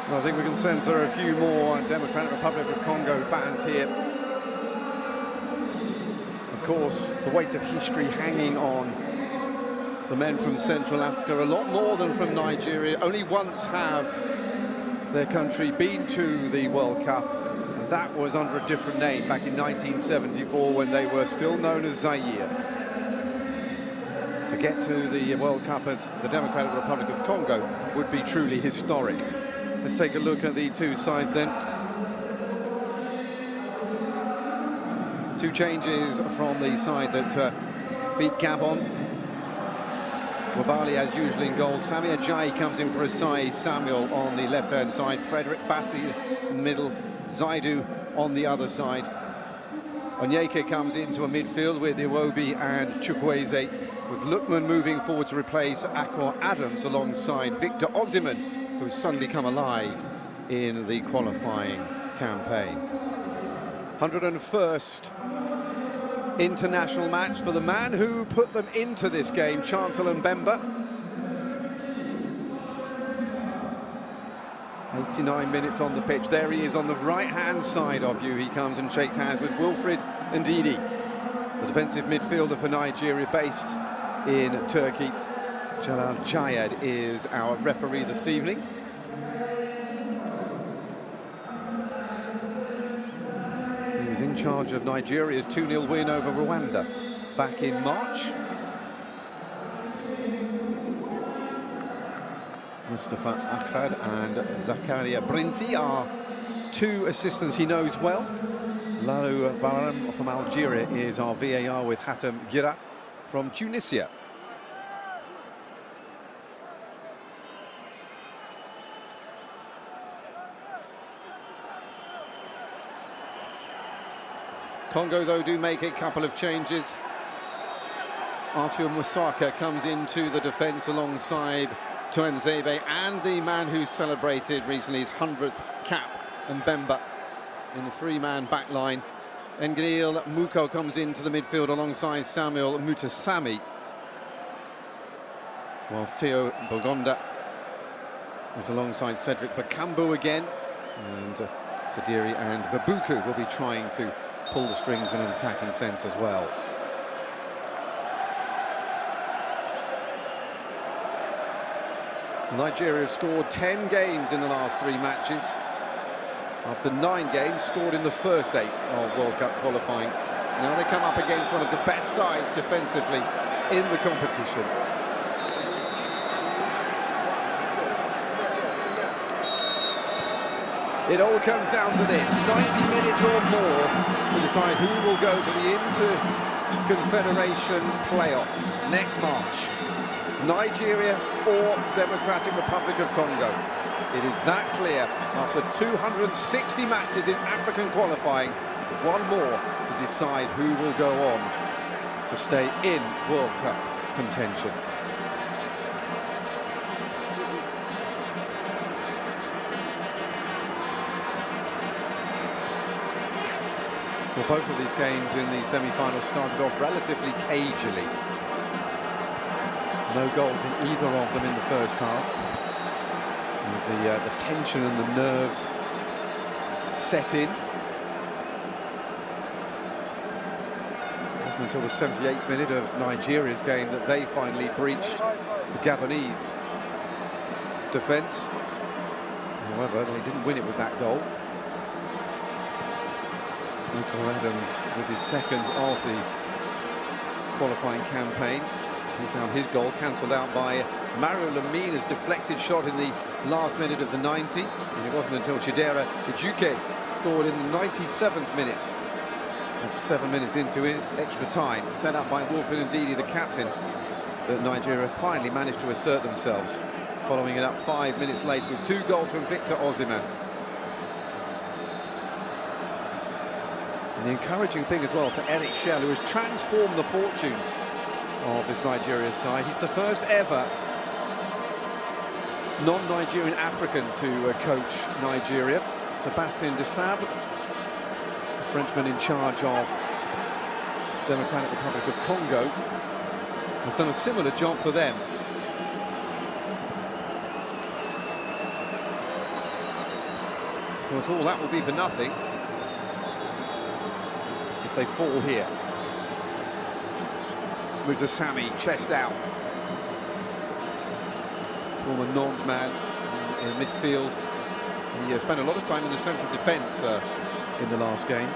Well, I think we can sense there are a few more Democratic Republic of Congo fans here. Of course, the weight of history hanging on the men from Central Africa, a lot more than from Nigeria. Only once have their country been to the World Cup, and that was under a different name back in 1974 when they were still known as Zaire. To get to the World Cup as the Democratic Republic of Congo would be truly historic. Let's take a look at the two sides then. Two changes from the side that beat Gabon. Wabali as usual in goal. Sami Ajayi comes in for Asai Samuel on the left-hand side. Frederick Bassi in the middle. Zaidu on the other side. Onyeka comes into a midfield with Iwobi and Chukwueze, with Lookman moving forward to replace Akor Adams alongside Victor Osimhen, who's suddenly come alive in the qualifying campaign. 101st international match for the man who put them into this game, Chancellor Mbemba. 89 minutes on the pitch. There he is on the right-hand side of you. He comes and shakes hands with Wilfred Ndidi, the defensive midfielder for Nigeria, based in Turkey. Jalal Jayad is our referee this evening. He was in charge of Nigeria's 2-0 win over Rwanda back in March. Mustafa Akhad and Zakaria Brinzi are two assistants he knows well. Lalu Baram from Algeria is our VAR, with Hatem Gira from Tunisia. Congo, though, do make a couple of changes. Arthur Musaka comes into the defence alongside Tuanzebe and the man who celebrated recently his 100th cap, Mbemba, in the three-man back line. Ngil Muko comes into the midfield alongside Samuel Mutasami, whilst Theo Bogonda is alongside Cedric Bakambu again, and Sadiri and Babuku will be trying to pull the strings in an attacking sense as well. Nigeria have scored 10 games in the last 3 matches, after 9 games scored in the first 8 of World Cup qualifying. Now they come up against one of the best sides defensively in the competition. It all comes down to this: 90 minutes or more to decide who will go to the Interconfederation playoffs next March. Nigeria or Democratic Republic of Congo. It is that clear after 260 matches in African qualifying. One more to decide who will go on to stay in World Cup contention. Well, both of these games in the semi-finals started off relatively cagily. No goals in either of them in the first half, as the tension and the nerves set in. It wasn't until the 78th minute of Nigeria's game that they finally breached the Gabonese defence. However, they didn't win it with that goal. Akor Adams with his second of the qualifying campaign. He found his goal cancelled out by Mario Lemina's deflected shot in the last minute of the 90. And it wasn't until Chidera Ijuke scored in the 97th minute, and 7 minutes into extra time, set up by Wilfred Ndidi, the captain, that Nigeria finally managed to assert themselves, following it up 5 minutes later with 2 goals from Victor Osimhen. And the encouraging thing as well for Eric Schell, who has transformed the fortunes of this Nigeria side. He's the first ever non-Nigerian African to coach Nigeria. Sébastien Desabre, the Frenchman in charge of Democratic Republic of Congo, has done a similar job for them. course, all that will be for nothing if they fall here. With the Sammy, chest out. Former Nantes man in midfield. He spent a lot of time in the central defence in the last game.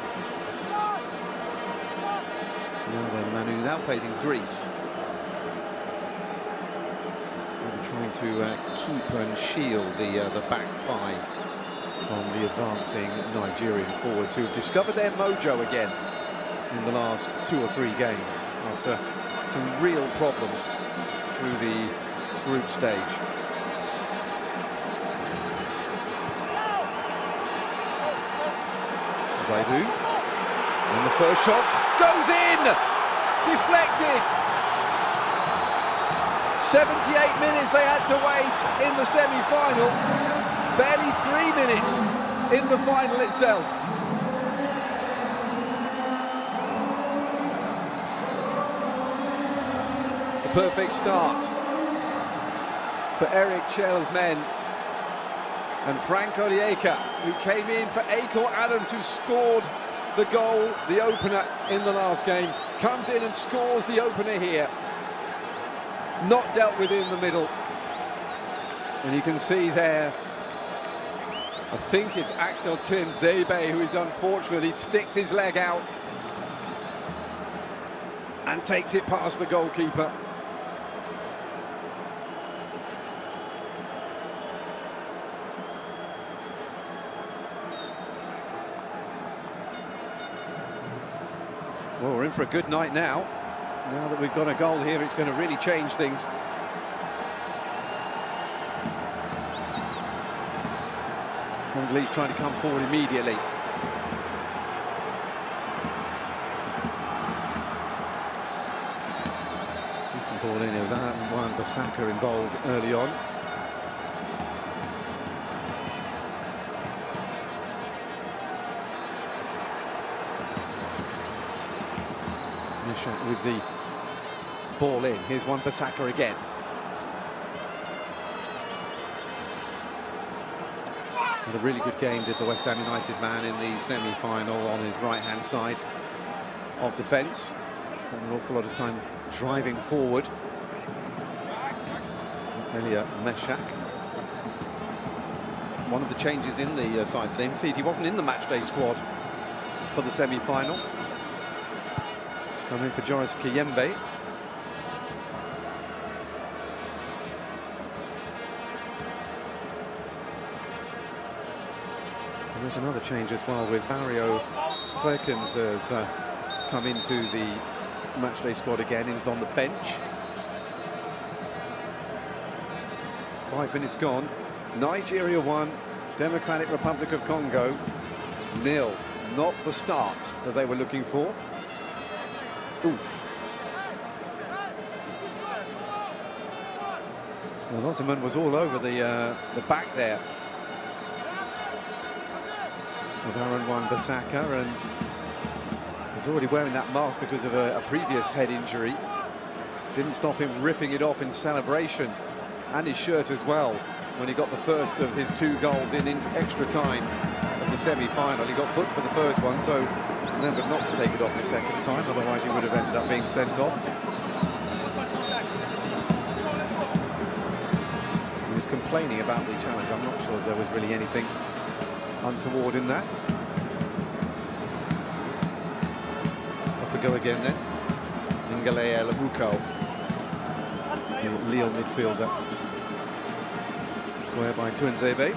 Now the man who now plays in Greece. Will be trying to keep and shield the back five from the advancing Nigerian forwards, who have discovered their mojo again in the last 2 or 3 games after some real problems through the group stage. Zaidu, and the first shot goes in, deflected. 78 minutes they had to wait in the semi-final, barely 3 minutes in the final itself. The perfect start for Eric Chell's men. And Frank Onyeka, who came in for Akel Adams, who scored the goal, the opener in the last game, comes in and scores the opener here. Not dealt with in the middle. And you can see there, I think it's Axel Tuanzebe, who is unfortunately sticks his leg out and takes it past the goalkeeper. Well, we're in for a good night now. Now that we've got a goal here, it's going to really change things. Congolese trying to come forward immediately. Decent ball in. There was Wan-Bissaka involved early on. Meschack with the ball in. Here's Wan-Bissaka again. Had a really good game, did the West Ham United man in the semi-final on his right-hand side of defence. Spent an awful lot of time driving forward. That's Elia Meschack. One of the changes in the side today. Indeed, he wasn't in the matchday squad for the semi-final. Coming for Joris Kiyembe. And there's another change as well, with Mario Stwerkens has come into the matchday squad again and is on the bench. 5 minutes gone. Nigeria 1, Democratic Republic of Congo 0. Not the start that they were looking for. Oof. Well, Osman was all over the back there of Aaron Wan-Bissaka, and he's already wearing that mask because of a previous head injury. Didn't stop him ripping it off in celebration, and his shirt as well, when he got the first of his 2 goals in extra time of the semi-final. He got booked for the first one, so remembered not to take it off the second time, otherwise he would have ended up being sent off. He was complaining about the challenge. I'm not sure there was really anything untoward in that. Off we go again then. Ngalea Labuko, the Lille midfielder. Square by Tuanzebe.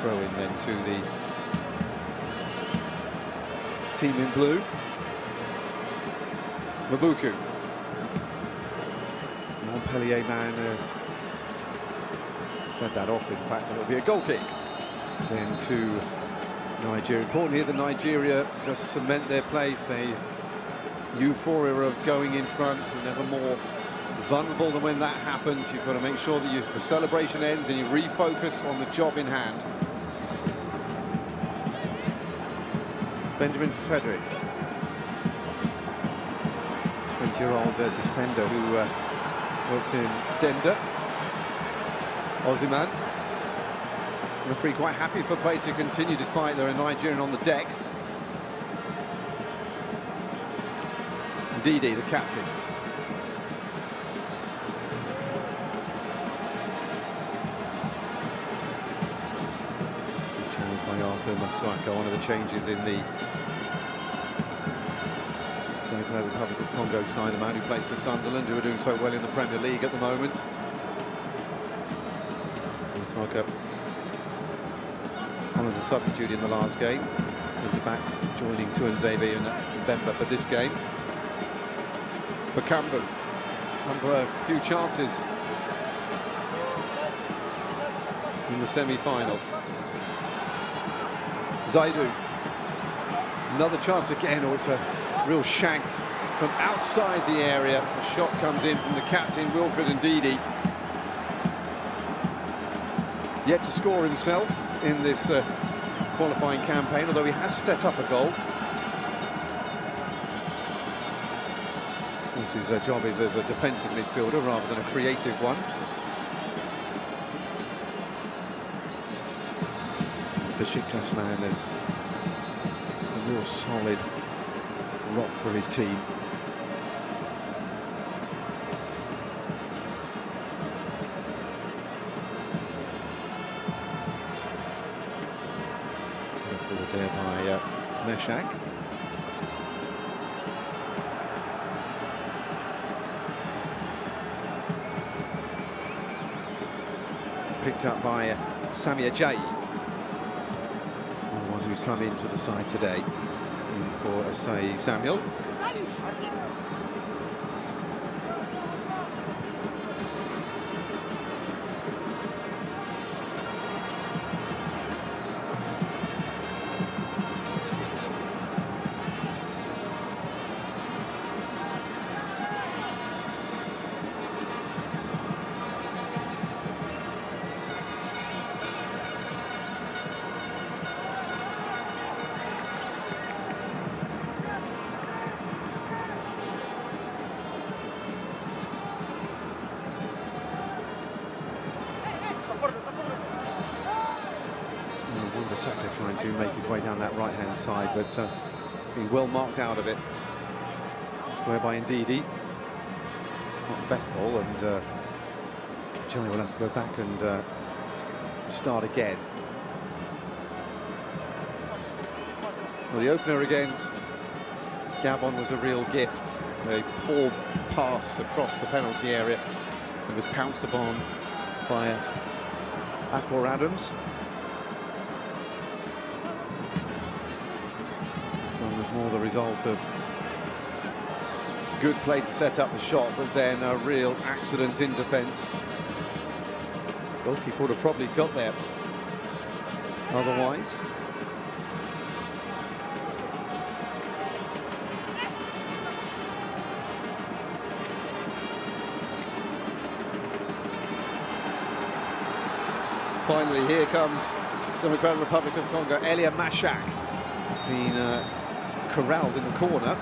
Throw in then to the team in blue. Mabuku. Montpellier man has fed that off, in fact, and it'll be a goal kick then to Nigeria. Important here that Nigeria just cement their place. The euphoria of going in front are never more vulnerable than when that happens. You've got to make sure that the celebration ends and you refocus on the job in hand. Benjamin Frederick, 20-year-old defender who works in Denda Ozyman. Referee quite happy for play to continue despite there are Nigerian on the deck. Ndidi, the captain. Challenged by Meschack, one of the changes in the Democratic Republic of Congo side, a man who plays for Sunderland, who are doing so well in the Premier League at the moment. Meschack on as a substitute in the last game. Centre-back joining Tuanzebe and Bemba for this game. Bakambu, under a few chances in the semi-final. Zaidu, another chance again. Oh, it's a real shank from outside the area. The shot comes in from the captain, Wilfred Ndidi. Yet to score himself in this qualifying campaign, although he has set up a goal. His job is as a defensive midfielder rather than a creative one. The Besiktas man is a real solid rock for his team. Forward there by Meschack. Picked up by Sami Ajayi, the one who's come into the side today, in for Asai Samuel. Onyeka trying to make his way down that right-hand side, but being well marked out of it. Square by Ndidi. It's not the best ball, and Chile will have to go back and start again. Well, the opener against Gabon was a real gift. A poor pass across the penalty area and was pounced upon by Akor Adams. This one was more the result of good play to set up the shot, but then a real accident in defence. Goalkeeper would have probably got there otherwise. Finally, here comes Democratic Republic of Congo. Elia Meschack has been corralled in the corner,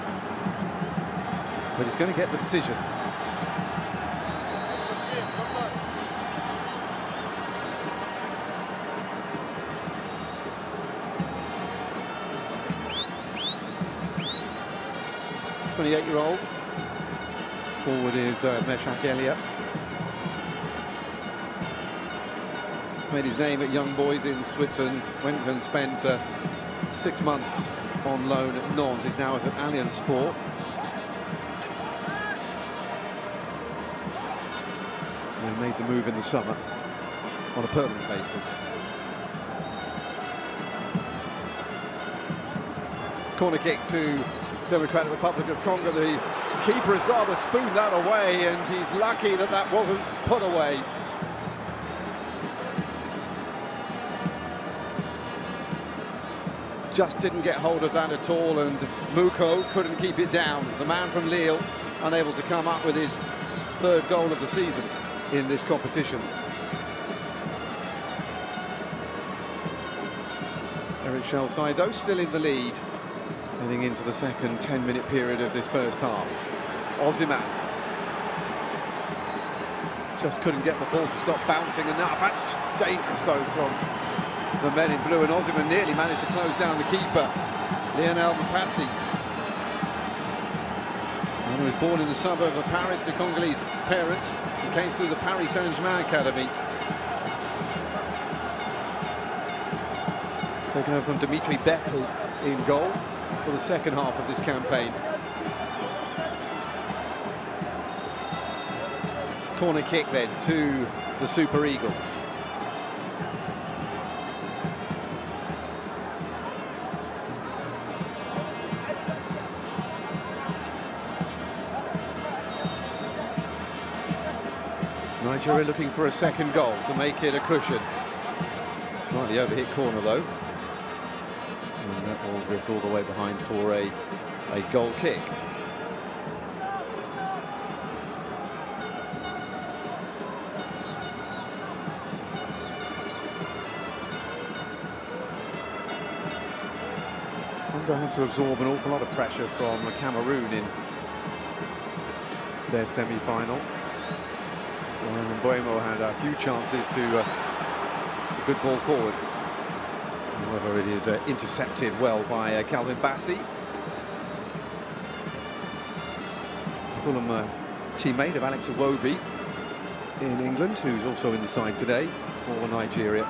but he's going to get the decision. The 28-year-old forward is Meschack Elia. Made his name at Young Boys in Switzerland, went and spent 6 months on loan at Nantes. He's now at Allianz Sport. And made the move in the summer on a permanent basis. Corner kick to Democratic Republic of Congo. The keeper has rather spooned that away, and he's lucky that that wasn't put away. Just didn't get hold of that at all, and Muko couldn't keep it down. The man from Lille unable to come up with his 3rd goal of the season in this competition. Eric Shalsaido still in the lead, heading into the second 10-minute period of this first half. Ozyman. just couldn't get the ball to stop bouncing enough. That's dangerous though from the men in blue, and Osimhen nearly managed to close down the keeper, Lionel Mpassi. And he was born in the suburb of Paris to Congolese parents. He came through the Paris Saint-Germain academy. Taken over from Dimitri Bettel in goal for the second half of this campaign. Corner kick then to the Super Eagles. Nigeria looking for a second goal to make it a cushion. Slightly overhit corner though. And that will drift all the way behind for a goal kick. Congo had to absorb an awful lot of pressure from Cameroon in their semi-final. Mbuemo had a few chances to it's a good ball forward. However, it is intercepted well by Calvin Bassey. Fulham teammate of Alex Iwobi in England, who's also in the side today for Nigeria.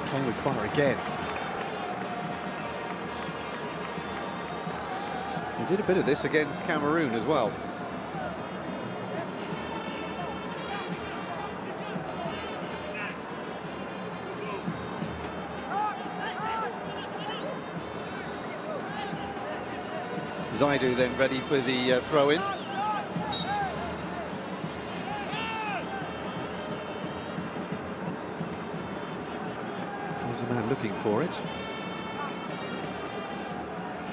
Playing with fire again. He did a bit of this against Cameroon as well. Zaidu then ready for the throw-in. There's a man looking for it.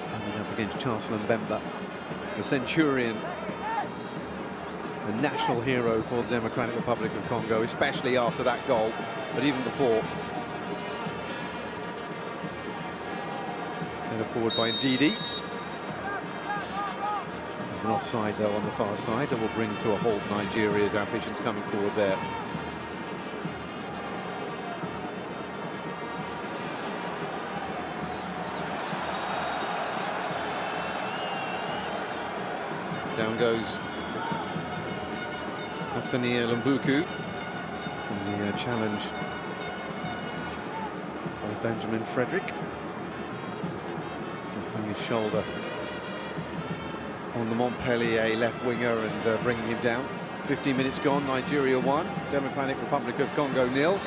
Coming up against Chancellor Mbemba, the Centurion, a national hero for the Democratic Republic of Congo, especially after that goal, but even before. Headed forward by Ndidi. There's an offside though on the far side that will bring to a halt Nigeria's ambitions coming forward there. Down goes Nathaniel Mbuku from the challenge by Benjamin Frederick. Just putting his shoulder on the Montpellier left winger and bringing him down. 15 minutes gone, Nigeria 1, Democratic Republic of Congo 0.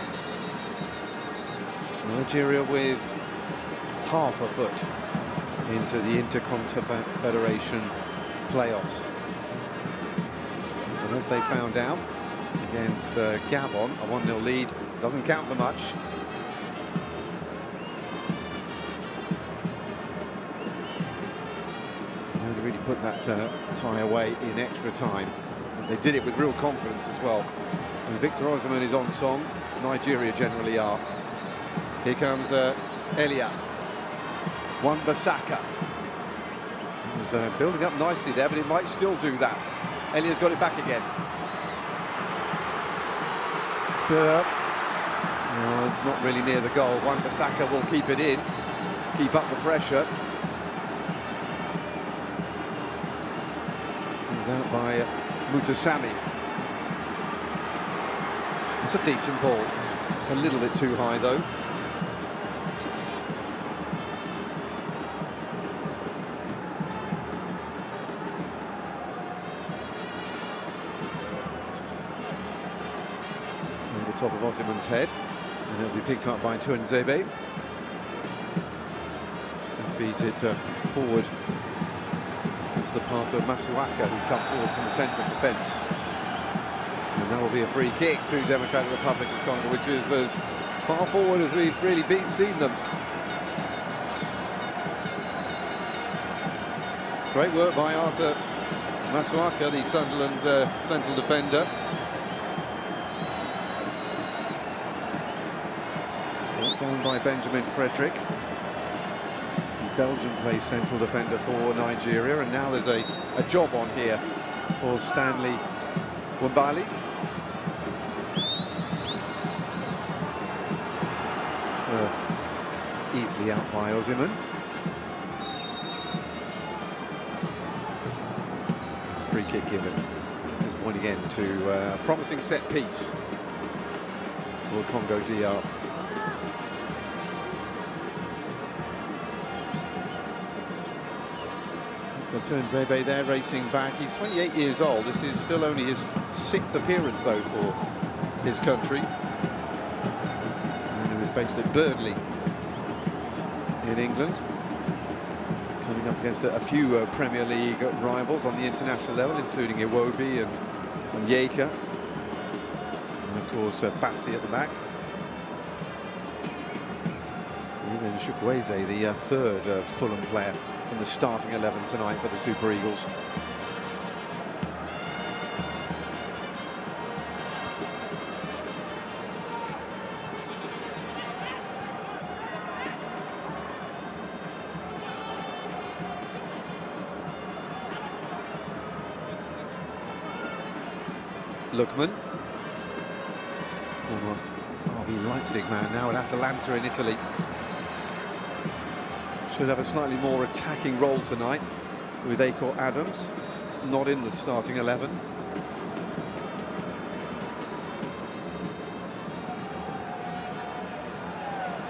Nigeria with half a foot into the intercontinental playoffs. And as they found out against Gabon, a 1-0 lead doesn't count for much. They only really put that tie away in extra time. And they did it with real confidence as well. And Victor Osimhen is on song. Nigeria generally are. Here comes Elia. Wan-Bissaka. Was building up nicely there, but it might still do that. Elia's got it back again. No, it's not really near the goal. Wan-Bissaka will keep it in, keep up the pressure. Comes out by Mutasami. It's a decent ball, just a little bit too high though. Top of Osimhen's head, and it'll be picked up by Tuanzebe. And feeds it forward into the path of Meschack, who come forward from the centre of defence. And that will be a free kick to Democratic Republic of Congo, which is as far forward as we've really seen them. It's Great work by Arthur Meschack, the Sunderland central defender. Brought down by Benjamin Frederick. The Belgian plays central defender for Nigeria, and now there's a job on here for Stanley Wambali. Easily out by Osimhen. Free kick given. Disappointing end to a promising set piece for Congo DR. So Zebe there racing back. He's 28 years old. This is still only his 6th appearance though for his country. And he was based at Burnley in England, coming up against a few Premier League rivals on the international level, including Iwobi and Onyeka, and of course Bassi at the back. Even Chukwueze, the third Fulham player in the starting 11 tonight for the Super Eagles. Lookman, former RB Leipzig man, now at Atalanta in Italy. Should have a slightly more attacking role tonight, with Akor Adams not in the starting 11.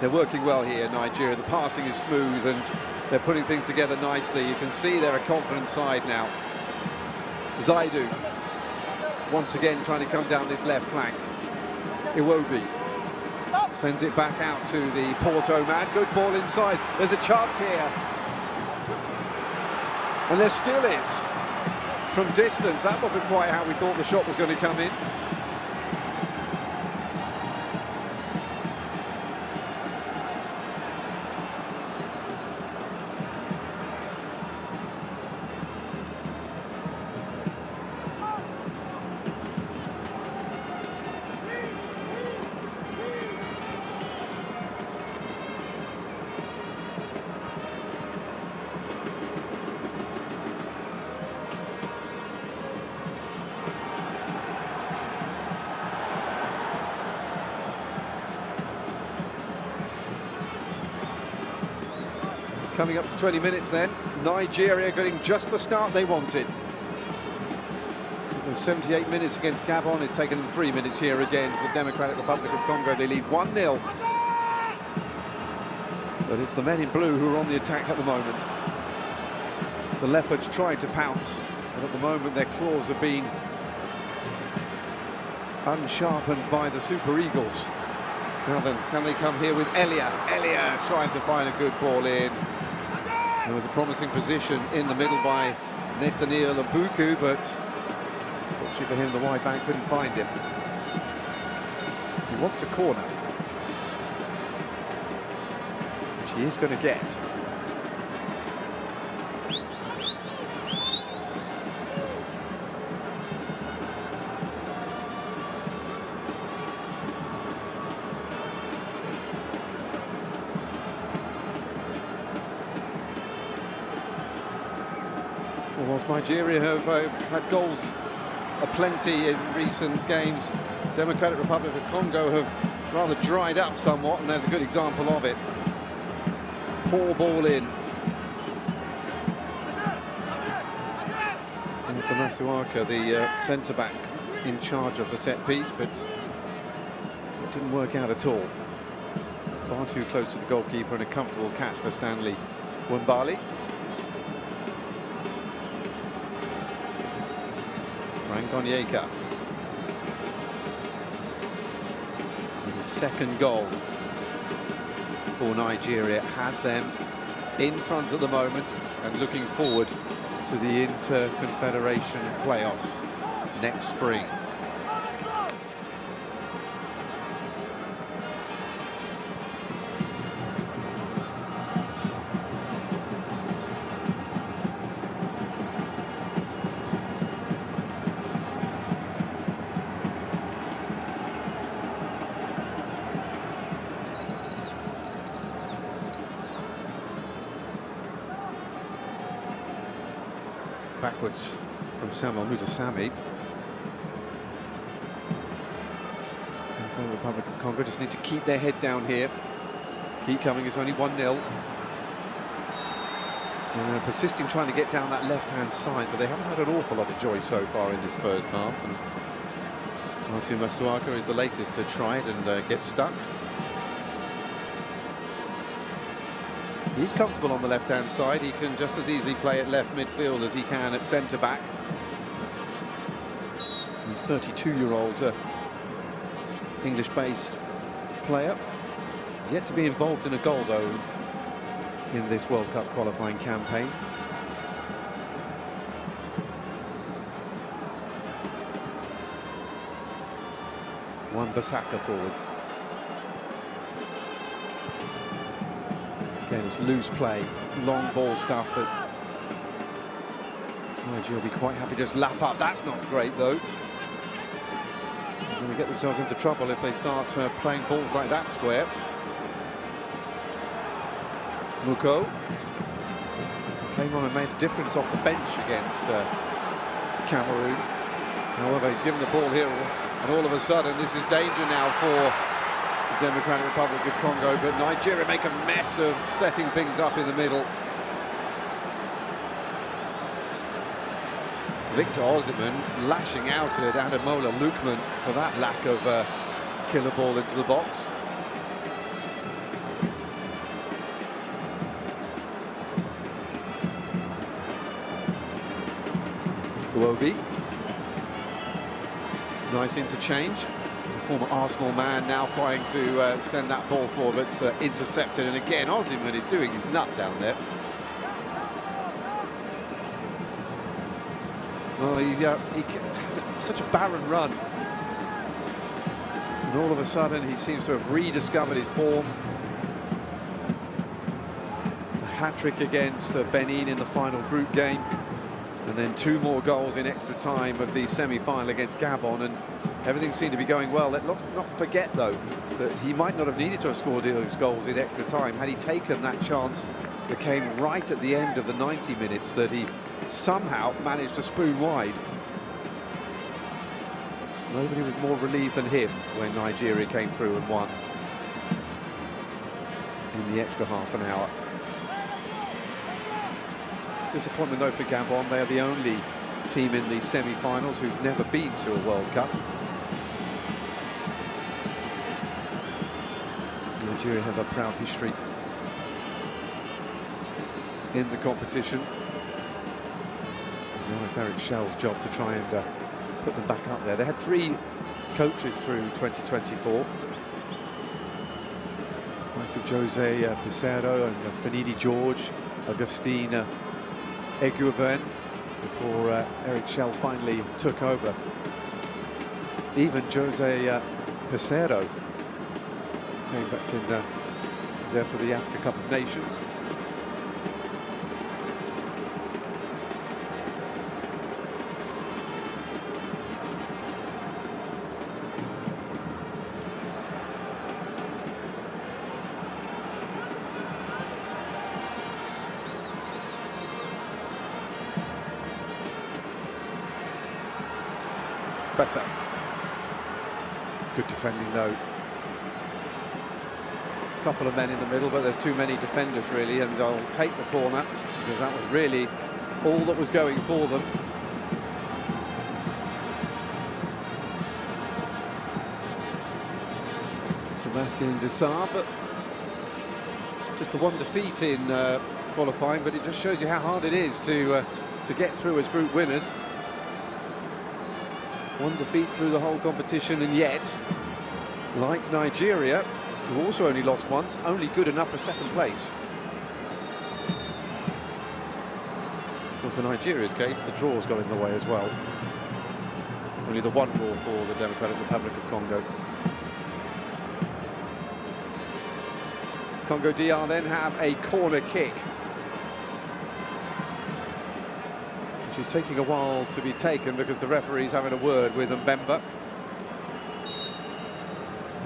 They're working well here, Nigeria. The passing is smooth and they're putting things together nicely. You can see they're a confident side now. Zaidu once again trying to come down this left flank. Iwobi sends it back out to the Porto man. Good ball inside. There's a chance here. And there still is. From distance, that wasn't quite how we thought the shot was going to come in. Coming up to 20 minutes then, Nigeria getting just the start they wanted. Took them 78 minutes against Gabon, it's taken them 3 minutes here against the Democratic Republic of Congo. They lead 1-0. But it's the men in blue who are on the attack at the moment. The Leopards tried to pounce, but at the moment their claws have been unsharpened by the Super Eagles. Now then, can they come here with Elia? Elia trying to find a good ball in. There was a promising position in the middle by Nathaniel Abuku, but unfortunately for him, the wide back couldn't find him. He wants a corner, which he is going to get. Whilst Nigeria have had goals aplenty in recent games, Democratic Republic of Congo have rather dried up somewhat, and there's a good example of it. Poor ball in. And for Masuaka, the centre-back, in charge of the set piece, but it didn't work out at all. Far too close to the goalkeeper, and a comfortable catch for Stanley Wambali. Onyeka with his second goal for Nigeria, has them in front at the moment and looking forward to the Interconfederation playoffs next spring. backwards from Samuel Muzasami. The Republic of Congo just need to keep their head down here. Keep coming, it's only 1-0. They're persisting trying to get down that left-hand side, but they haven't had an awful lot of joy so far in this first half. And Artur Masuaka is the latest to try it and get stuck. He's comfortable on the left-hand side. He can just as easily play at left midfield as he can at centre-back. The 32-year-old English-based player is yet to be involved in a goal, though, in this World Cup qualifying campaign. Wan-Bissaka forward. Again, it's loose play, long ball stuff that Nigeria will be quite happy to just lap up. That's not great, though. They're going to get themselves into trouble if they start playing balls like that square. Muko came on and made a difference off the bench against Cameroon. However, he's given the ball here, and all of a sudden this is danger now for the Democratic Republic of Congo, but Nigeria make a mess of setting things up in the middle. Victor Osimhen lashing out at Ademola Lookman for that lack of killer ball into the box. Uobi. Nice interchange. The former Arsenal man now trying to send that ball forward, but intercepted. And again, Osimhen is doing his nut down there. Well, he such a barren run. And all of a sudden, he seems to have rediscovered his form. A hat-trick against Benin in the final group game. And then 2 more goals in extra time of the semi-final against Gabon, and everything seemed to be going well. Let's not forget, though, that he might not have needed to have scored those goals in extra time had he taken that chance that came right at the end of the 90 minutes that he somehow managed to spoon wide. Nobody was more relieved than him when Nigeria came through and won in the extra half an hour. Disappointment, though, for Gabon. They are the only team in the semi-finals who've never been to a World Cup. Nigeria have a proud history in the competition. And now it's Eric Schell's job to try and put them back up there. They had 3 coaches through 2024. Likes of Jose Peseiro and Finidi George, Augustine Eguven, before Eric Schell finally took over. Even Jose Peseiro came back and was there for the Africa Cup of Nations. Better. Good defending, though. A couple of men in the middle, but there's too many defenders, really, and I'll take the corner because that was really all that was going for them. Sebastian Desabre, but just the 1 defeat in qualifying, but it just shows you how hard it is to get through as group winners. 1 defeat through the whole competition, and yet, like Nigeria, who also only lost once, only good enough for 2nd place. Well, for Nigeria's case, the draws got in the way as well. Only the 1 draw for the Democratic Republic of Congo. Congo DR then have a corner kick, which is taking a while to be taken because the referee's having a word with Mbemba.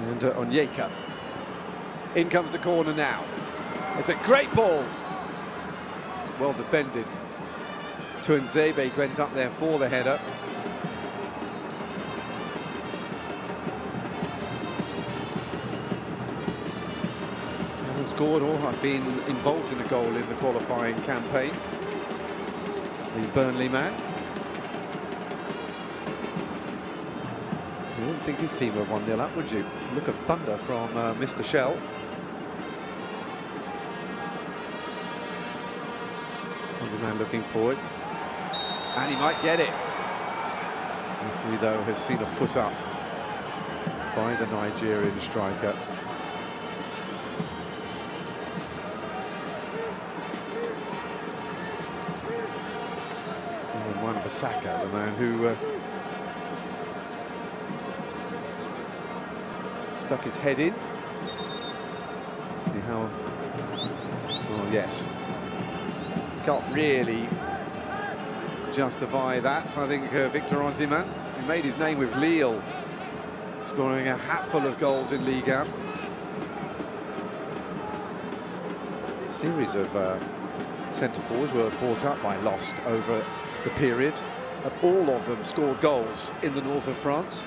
And Onyeka. In comes the corner now. It's a great ball. Well defended. Tuanzebe went up there for the header. Hasn't scored or been involved in a goal in the qualifying campaign. The Burnley man. You wouldn't think his team were 1-0 up, would you? Look of thunder from Mr. Shell. There's a man looking forward. And he might get it. Referee, though, has seen a foot up by the Nigerian striker. Meschack, the man who stuck his head in. Let's see how. Oh yes, can't really justify that. I think Victor Osimhen, who made his name with Lille, scoring a hatful of goals in Ligue 1. A series of centre forwards were brought up by LOSC over the period, and all of them scored goals in the north of France.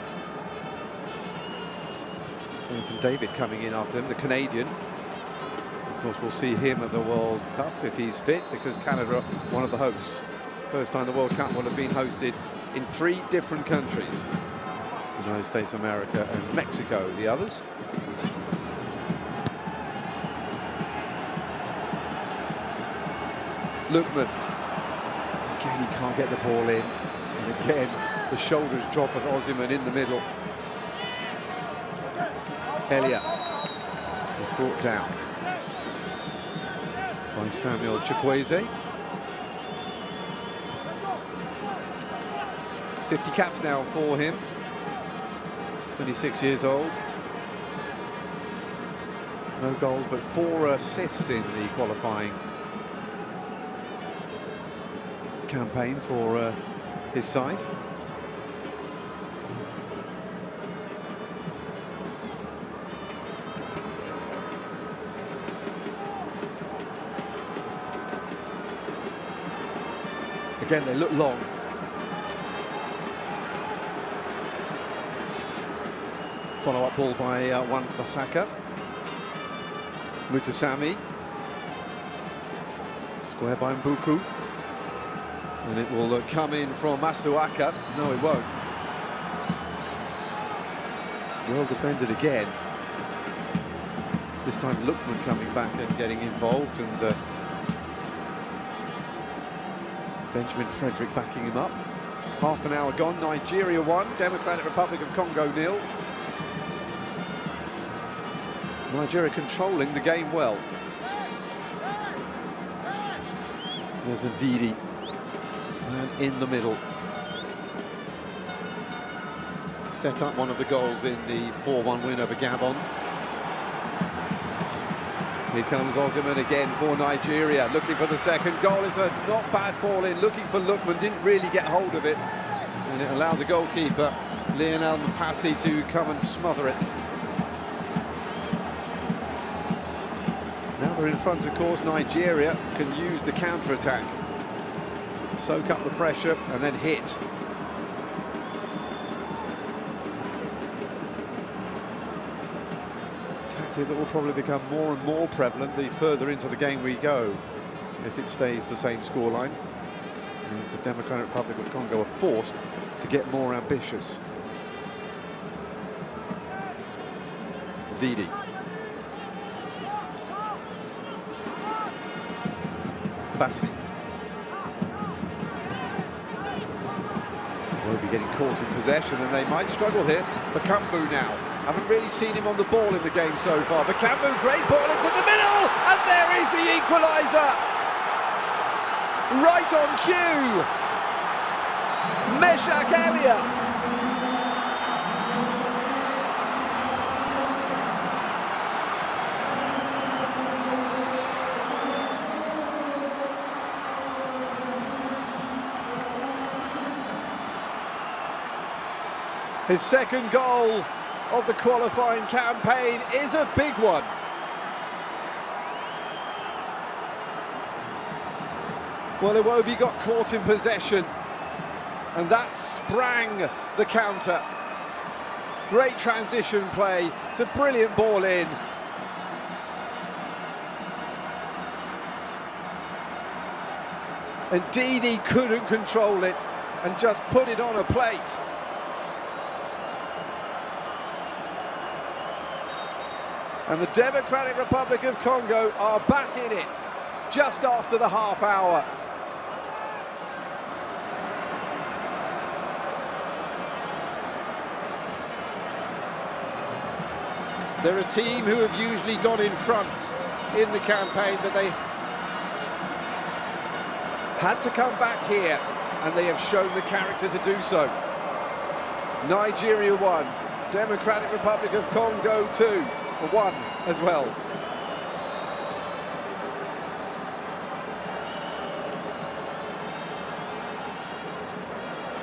Jonathan David coming in after them, the Canadian. Of course, we'll see him at the World Cup if he's fit, because Canada, one of the hosts. First time the World Cup will have been hosted in 3 different countries. United States of America and Mexico, the others. Lookman. Again, he can't get the ball in. And again, the shoulders drop of Osimhen in the middle. Elia is brought down by Samuel Chukwueze. 50 caps now for him. 26 years old. No goals, but 4 assists in the qualifying campaign for his side. Again, they look long. Follow-up ball by Wan Bissaka. Mutasami. Square by Mbuku. And it will come in from Masuaka. No, it won't. Well defended again. This time Lookman coming back and getting involved, and Benjamin Frederick backing him up. Half an hour gone. Nigeria 1, Democratic Republic of Congo 0. Nigeria controlling the game well. There's Ndidi. Man in the middle. Set up one of the goals in the 4-1 win over Gabon. Here comes Osimhen again for Nigeria, looking for the second goal. It's a not bad ball in, looking for Lookman, didn't really get hold of it. And it allowed the goalkeeper, Lionel Mpassi, to come and smother it. Now they're in front, of course. Nigeria can use the counter-attack. Soak up the pressure and then hit. Tactic that will probably become more and more prevalent the further into the game we go, if it stays the same scoreline. As the Democratic Republic of Congo are forced to get more ambitious. Ndidi. Bassi. Will be getting caught in possession, and they might struggle here. Bakambu now. Haven't really seen him on the ball in the game so far. Bakambu, great ball into the middle, and there is the equaliser. Right on cue. Meschack Elia. His second goal of the qualifying campaign is a big one. Well, Iwobi got caught in possession, and that sprang the counter. Great transition play. It's a brilliant ball in. And Didi couldn't control it and just put it on a plate. And the Democratic Republic of Congo are back in it just after the half hour. They're a team who have usually gone in front in the campaign, but they had to come back here, and they have shown the character to do so. Nigeria 1, Democratic Republic of Congo 2, 1 as well.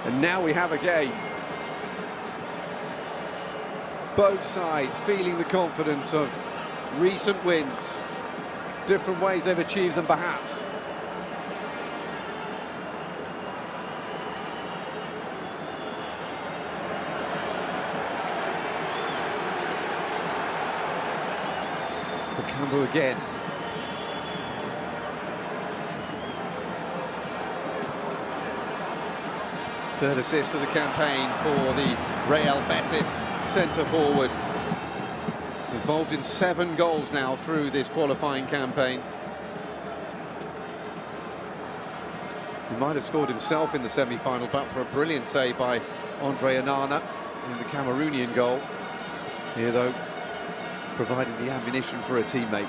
And now we have a game. Both sides feeling the confidence of recent wins. Different ways they've achieved them, perhaps. Bakambu again. Third assist of the campaign for the Real Betis centre-forward. Involved in 7 goals now through this qualifying campaign. He might have scored himself in the semi-final, but for a brilliant save by Andre Onana in the Cameroonian goal. Here, though, providing the ammunition for a teammate.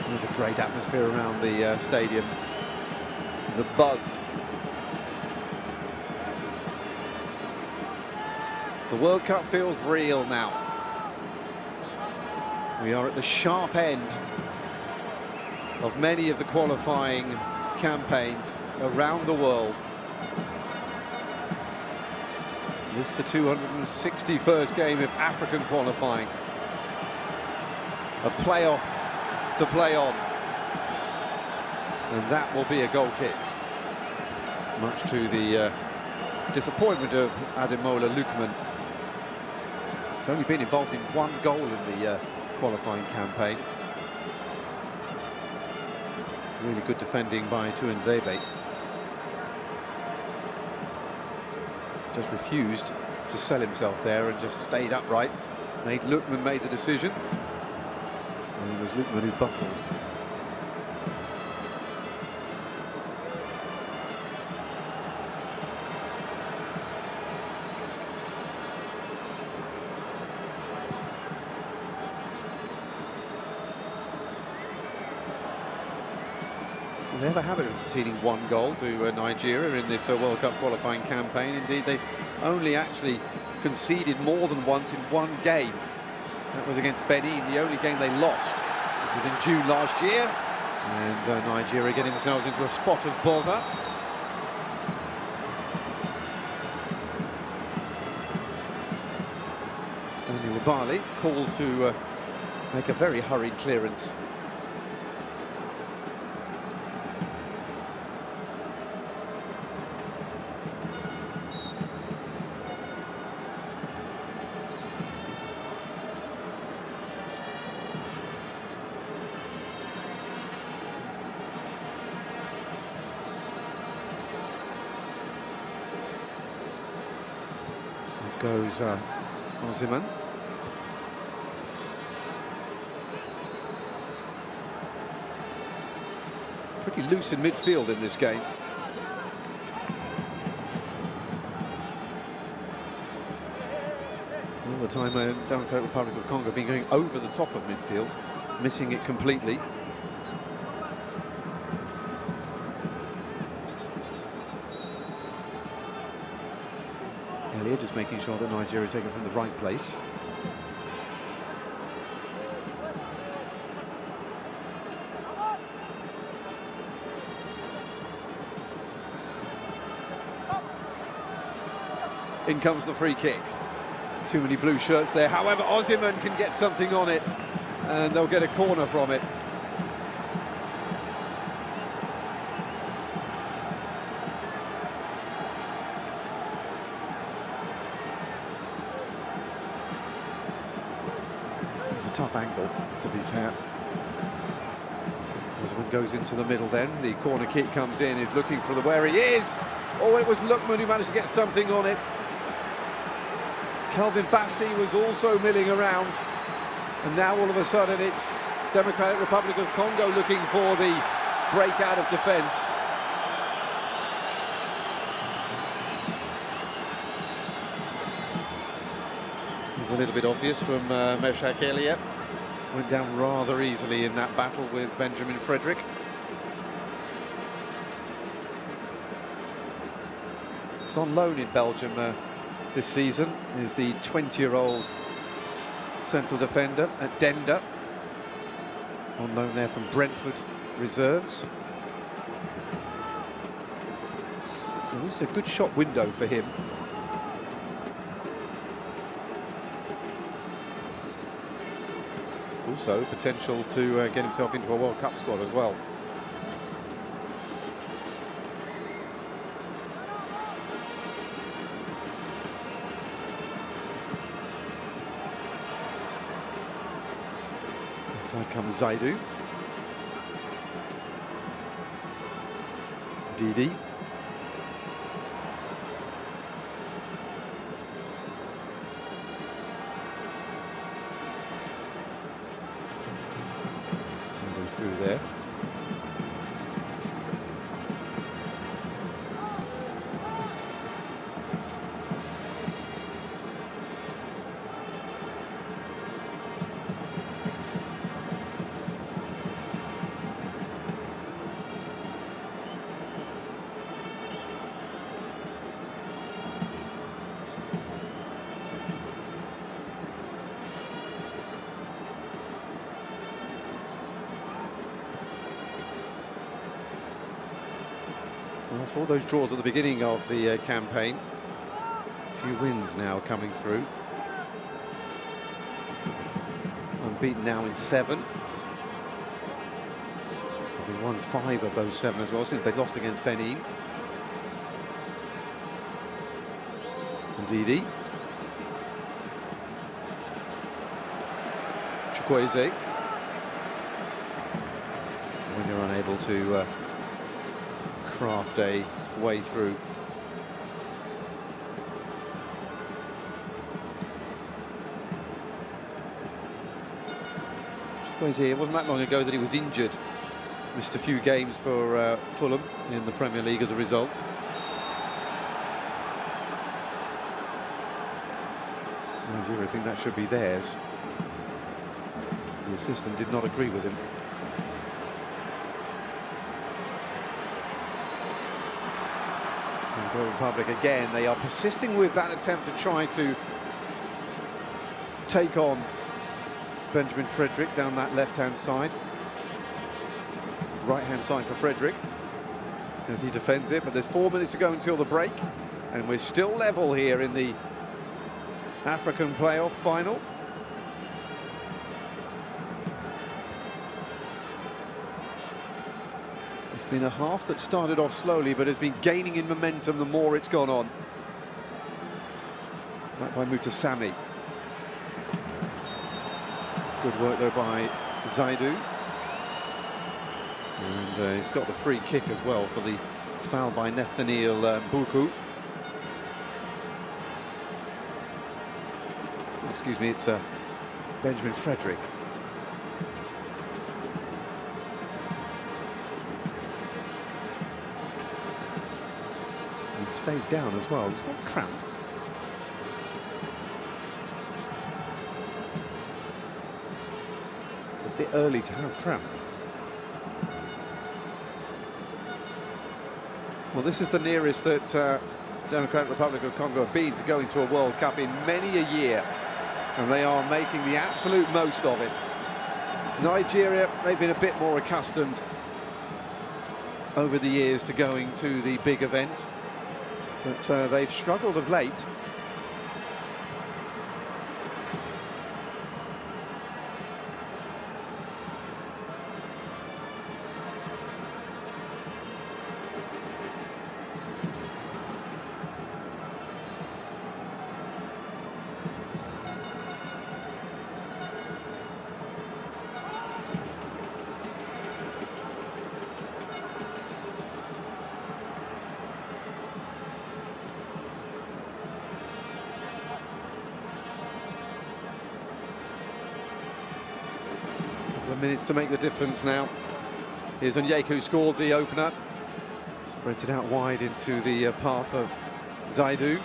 There's a great atmosphere around the stadium. There's a buzz. The World Cup feels real now. We are at the sharp end of many of the qualifying campaigns around the world. This is the 261st game of African qualifying. A playoff to play on, and that will be a goal kick, much to the disappointment of Ademola Lookman. He's only been involved in 1 goal in the qualifying campaign. Really good defending by Tuanzebe. Just refused to sell himself there and just stayed upright. Lookman made the decision. And it was Lookman who buckled. Well, they have a habit of conceding 1 goal to Nigeria in this World Cup qualifying campaign. Indeed, they've only actually conceded more than once in 1 game. That was against Benin, the only game they lost. It was in June last year, and Nigeria getting themselves into a spot of bother. Stanley Wabali called to make a very hurried clearance. Goes Osimhen. Pretty loose in midfield in this game. All the time, Democratic Republic of Congo been going over the top of midfield, missing it completely. Elia just making sure that Nigeria take it from the right place. In comes the free kick. Too many blue shirts there. However, Osimhen can get something on it, and they'll get a corner from it. It was a tough angle, to be fair. Osimhen goes into the middle then. The corner kick comes in, is looking for where he is. Oh, it was Lookman who managed to get something on it. Calvin Bassey was also milling around, and now all of a sudden it's Democratic Republic of Congo looking for the break out of defence. It's a little bit obvious from Meschack Elia. Went down rather easily in that battle with Benjamin Frederick. He's on loan in Belgium this season. Is the 20-year-old central defender at Denda, on loan there from Brentford reserves. So this is a good shot window for him. There's also potential to get himself into a World Cup squad as well. Inside comes Zaidu. Didi. Go through there. Well, for all those draws at the beginning of the campaign, a few wins now coming through. Unbeaten now in 7. They've won 5 of those 7 as well since they lost against Benin. Ndidi. Chukwueze. When you're unable to craft a way through. It wasn't that long ago that he was injured. Missed a few games for Fulham in the Premier League as a result. Nigeria think that should be theirs. The assistant did not agree with him. The Republic again, they are persisting with that attempt to try to take on Benjamin Frederick down that left-hand side. Right-hand side for Frederick as he defends it, but there's 4 minutes to go until the break, and we're still level here in the African playoff final. It's been a half that started off slowly but has been gaining in momentum the more it's gone on. Back by Mutasami. Good work though by Zaidu. And he's got the free kick as well for the foul by Nathaniel Buku. Excuse me, it's Benjamin Frederick. He stayed down as well. He's got cramp. It's a bit early to have cramp. Well, this is the nearest that Democratic Republic of Congo have been to going to a World Cup in many a year, and they are making the absolute most of it. Nigeria, they've been a bit more accustomed over the years to going to the big event, but they've struggled of late. Minutes to make the difference now. Here's Onyeka, who scored the opener. Spreads it out wide into the path of Zaidu.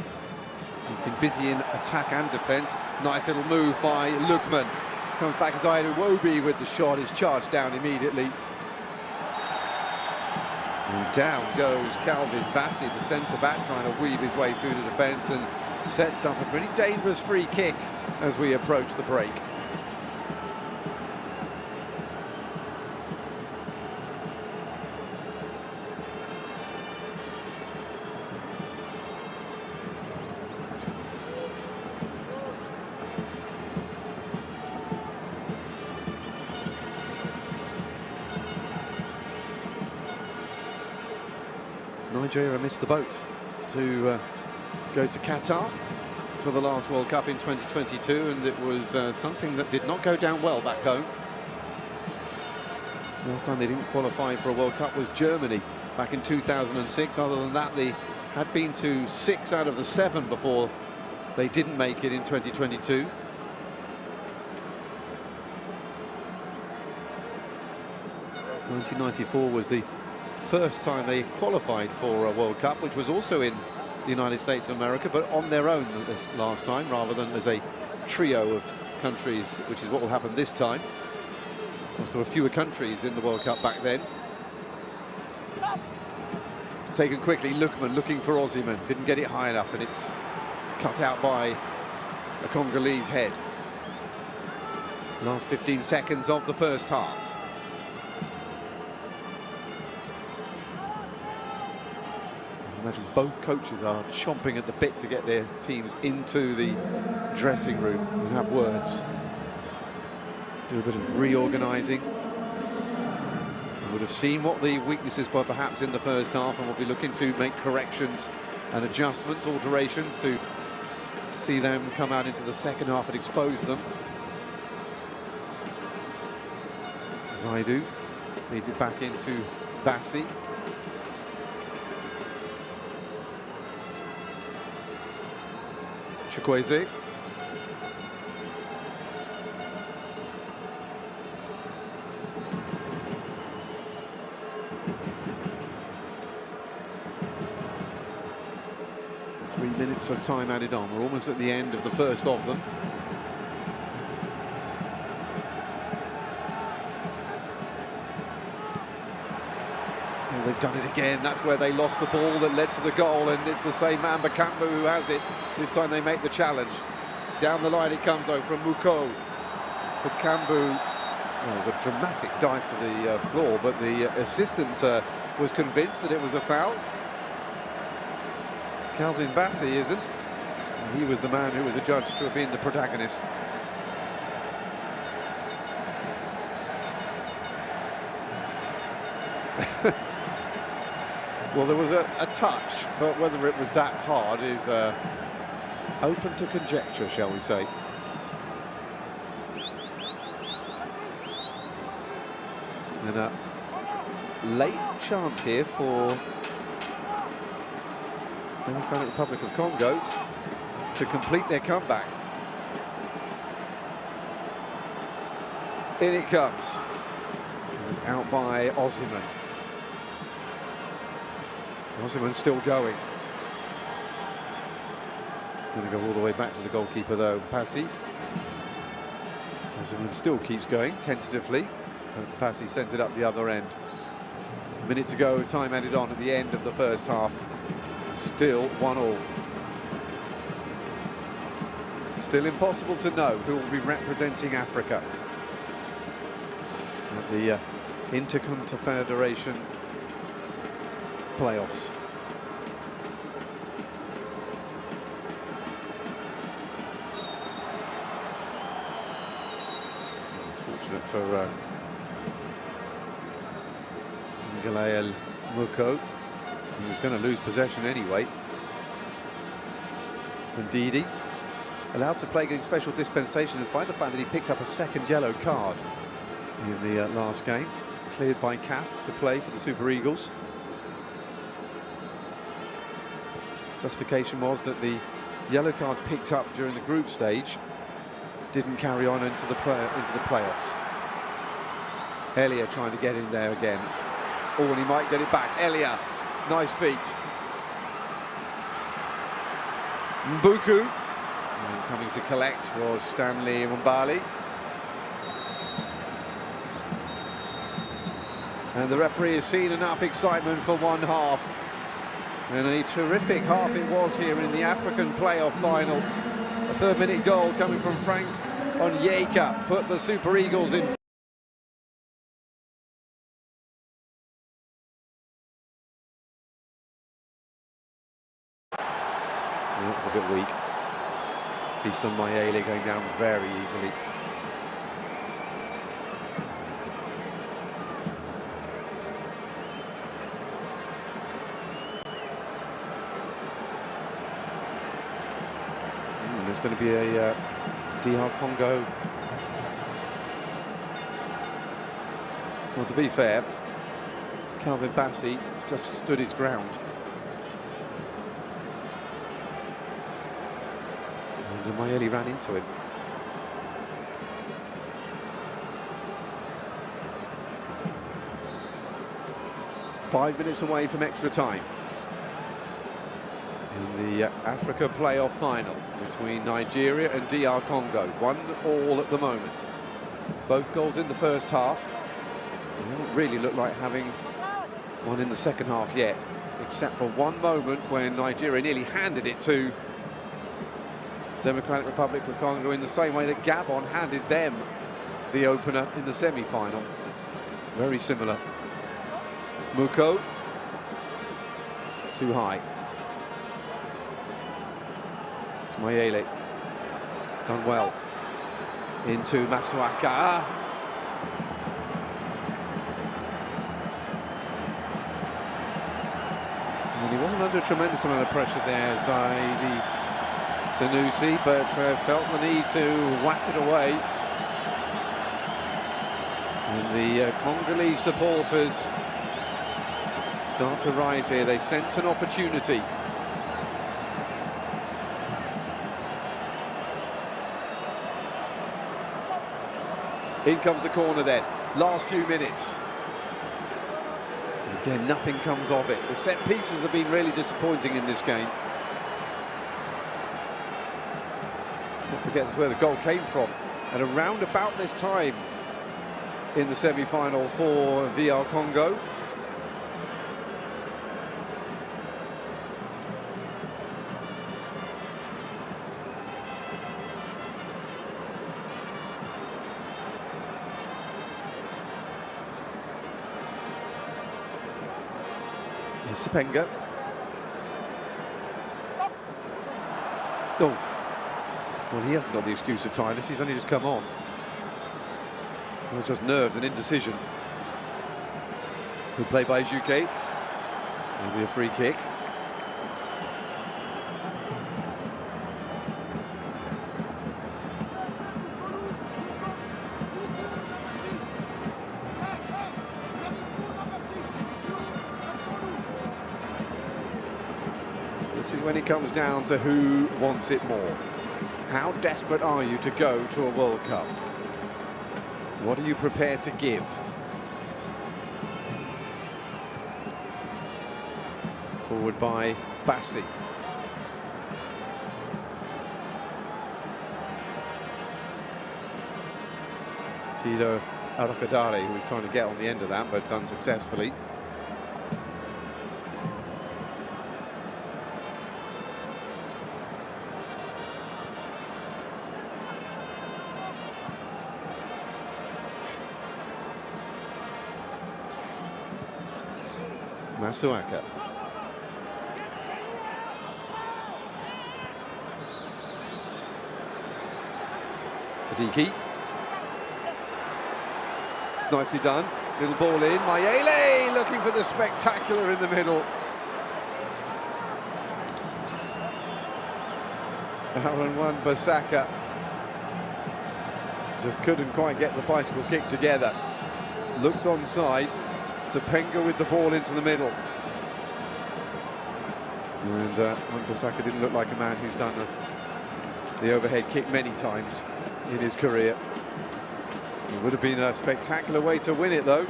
He's been busy in attack and defence. Nice little move by Lookman. Comes back Zaidu. Wobi with the shot is charged down immediately. And down goes Calvin Bassey, the centre-back, trying to weave his way through the defence and sets up a pretty dangerous free kick as we approach the break. Nigeria missed the boat to go to Qatar for the last World Cup in 2022, and it was something that did not go down well back home. The last time they didn't qualify for a World Cup was Germany back in 2006. Other than that, they had been to 6 out of the 7 before they didn't make it in 2022. '94 was the first time they qualified for a World Cup, which was also in the United States of America, but on their own this last time, rather than as a trio of countries, which is what will happen this time. Of course, there were fewer countries in the World Cup back then. Taken quickly, Lookman looking for Osimhen, didn't get it high enough, and it's cut out by a Congolese head. Last 15 seconds of the first half. I imagine both coaches are chomping at the bit to get their teams into the dressing room and have words. Do a bit of reorganising. We would have seen what the weaknesses were perhaps in the first half, and we'll be looking to make corrections and adjustments, alterations, to see them come out into the second half and expose them. Zaidu feeds it back into Bassey. Chukwueze. Three minutes of time added on. We're almost at the end of the first of them. Oh, they've done it again. That's where they lost the ball that led to the goal, and it's the same man, Bakambu, who has it. This time they make the challenge. Down the line it comes, though, from Muko. Bakambu, well, it was a dramatic dive to the floor, but the assistant was convinced that it was a foul. Calvin Bassey isn't. And he was the man who was adjudged to have been the protagonist. Well, there was a touch, but whether it was that hard is open to conjecture, shall we say. And a late chance here for the Democratic Republic of Congo to complete their comeback. In it comes. It was out by Osimhen. Osimhen's still going. It's going to go all the way back to the goalkeeper, though. Bassey. Osimhen still keeps going, tentatively. But Bassey sends it up the other end. A minute to go, time added on at the end of the first half. Still 1-1. Still impossible to know who will be representing Africa at the Intercontinental playoffs. It's fortunate for Morocco. He was going to lose possession anyway. It's Ndidi, allowed to play, getting special dispensation despite the fact that he picked up a second yellow card in the last game. Cleared by CAF to play for the Super Eagles. Justification was that the yellow cards picked up during the group stage didn't carry on into the playoffs. Elia trying to get in there again. Oh, and he might get it back. Elia, nice feet. Mbuku, and coming to collect was Stanley Mbali. And the referee has seen enough excitement for one half. And a terrific half it was here in the African playoff final. A third-minute goal coming from Frank Onyeka put the Super Eagles in. That's a bit weak. Feast on Mayele going down very easily. There's going to be a DR Congo. Well, to be fair, Calvin Bassey just stood his ground. And Mayele ran into him. Five minutes away from extra time in the Africa playoff final between Nigeria and DR Congo. 1-1 at the moment. Both goals in the first half. They don't really look like having one in the second half yet, except for one moment when Nigeria nearly handed it to Democratic Republic of Congo in the same way that Gabon handed them the opener in the semi-final. Very similar. Muko, too high. It's Mayele. It's done well. Into Meschack. And he wasn't under a tremendous amount of pressure there, Zaidi Sanusi, but felt the need to whack it away. And the Congolese supporters start to rise here. They sense an opportunity. In comes the corner then. Last few minutes. And again, nothing comes of it. The set pieces have been really disappointing in this game. Let's not forget that's where the goal came from. And around about this time in the semi-final for DR Congo. Sepenga. Oh, well, he hasn't got the excuse of tiredness. He's only just come on. It was just nerves and indecision. Good play by Juke. There'll be a free kick. This is when it comes down to who wants it more. How desperate are you to go to a World Cup? What are you prepared to give? Forward by Bassi. Tito Arakadare, who was trying to get on the end of that, but unsuccessfully. Meschack. Sadiki. It's nicely done. Little ball in. Mayele looking for the spectacular in the middle. Aaron Wan-Bissaka just couldn't quite get the bicycle kick together. Looks onside. Sepenga with the ball into the middle. And Wan-Bissaka didn't look like a man who's done the overhead kick many times in his career. It would have been a spectacular way to win it, though.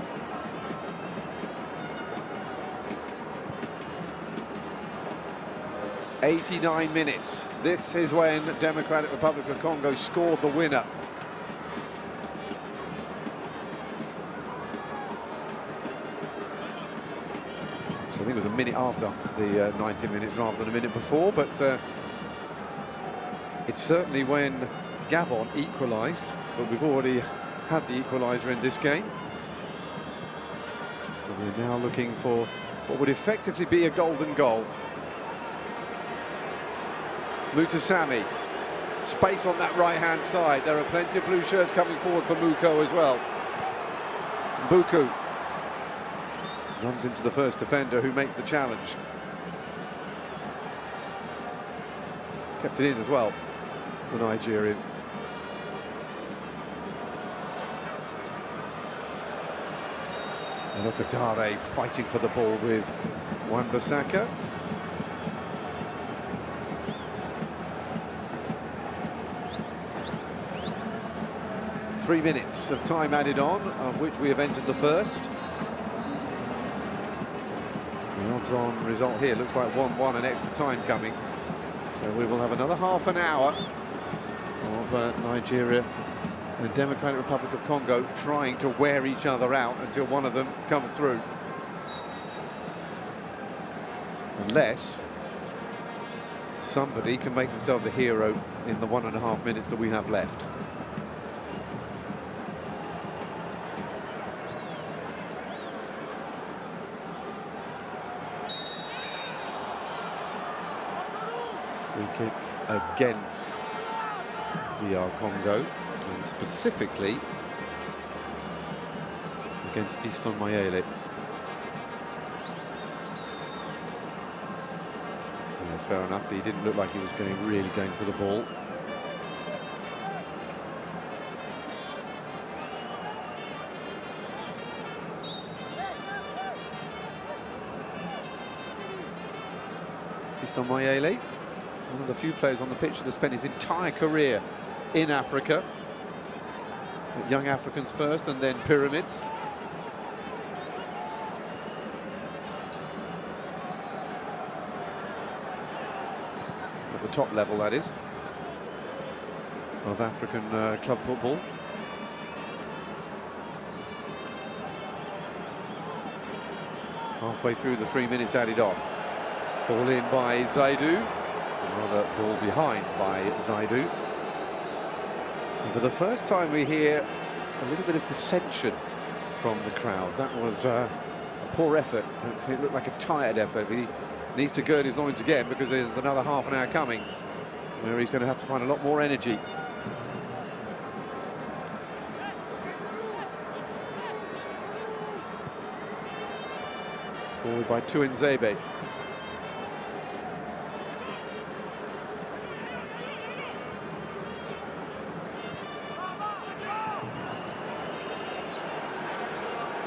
'89 minutes. This is when Democratic Republic of Congo scored the winner. So I think it was a minute after the 90 minutes rather than a minute before, but it's certainly when Gabon equalised, but we've already had the equaliser in this game. So we're now looking for what would effectively be a golden goal. Mutasami, space on that right-hand side. There are plenty of blue shirts coming forward for Muko as well. Buku runs into the first defender who makes the challenge. He's kept it in as well, the Nigerian. Onyeka fighting for the ball with Wan-Bissaka. Three minutes of time added on, of which we have entered the first. The odds-on result here looks like 1-1, an extra time coming. So we will have another half an hour of Nigeria and Democratic Republic of Congo trying to wear each other out until one of them comes through. Unless somebody can make themselves a hero in the 1.5 minutes that we have left. Free kick against DR Congo, and specifically against Fiston Mayele. Yes, fair enough. He didn't look like he was really going for the ball. Fiston Mayele, one of the few players on the pitch that has spent his entire career in Africa. Young Africans first and then Pyramids. At the top level, that is, of African club football. Halfway through the 3 minutes added on. Ball in by Zaidu. Another ball behind by Zaidu. And for the first time we hear a little bit of dissension from the crowd. That was a poor effort. It looked like a tired effort. He needs to gird his loins again because there's another half an hour coming where he's going to have to find a lot more energy. Forward by Tuanzebe.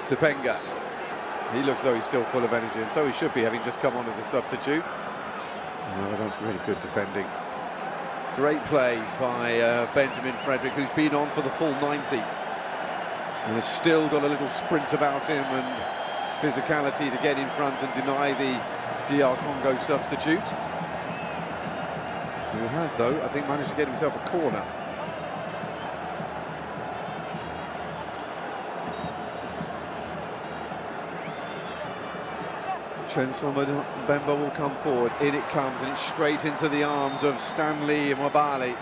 Sepenga. He looks though he's still full of energy, and so he should be, having just come on as a substitute. Oh, that's really good defending. Great play by Benjamin Frederick, who's been on for the full 90. And has still got a little sprint about him and physicality to get in front and deny the DR Congo substitute. Who has, though, I think, managed to get himself a corner. Chancellor Mbemba will come forward. In it comes, and it's straight into the arms of Stanley Mwabali.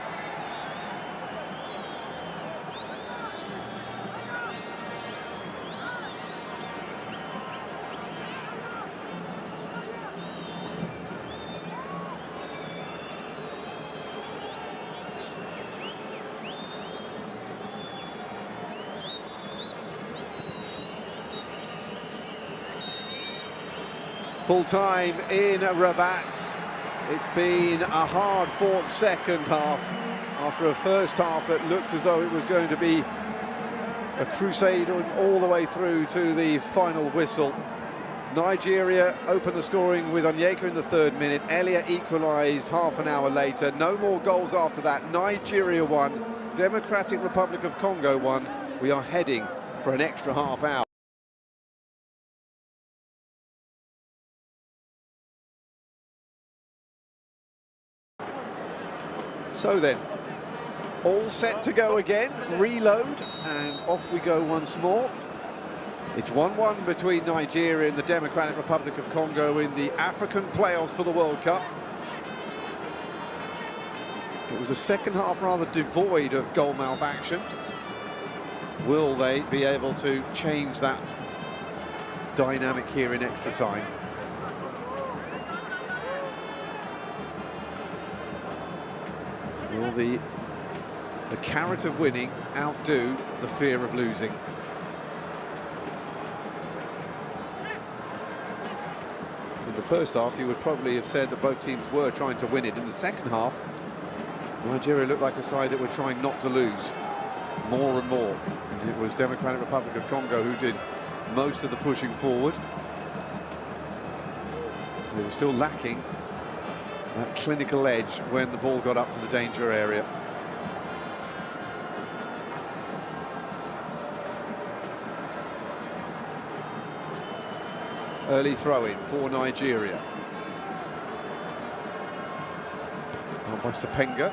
Full time in Rabat. It's been a hard-fought second half after a first half that looked as though it was going to be a crusade all the way through to the final whistle. Nigeria opened the scoring with Onyeka in the 3rd minute. Elia equalized half an hour later. No more goals after that. Nigeria won. Democratic Republic of Congo won. We are heading for an extra half hour. So then, all set to go again, reload, and off we go once more. It's 1-1 between Nigeria and the Democratic Republic of Congo in the African playoffs for the World Cup. It was a second half rather devoid of goal-mouth action. Will they be able to change that dynamic here in extra time? Will the carrot of winning outdo the fear of losing? In the first half, you would probably have said that both teams were trying to win it. In the second half, Nigeria looked like a side that were trying not to lose more and more. And it was Democratic Republic of Congo who did most of the pushing forward. They were still lacking that clinical edge when the ball got up to the danger area. Early throw-in for Nigeria. On by Sepenga.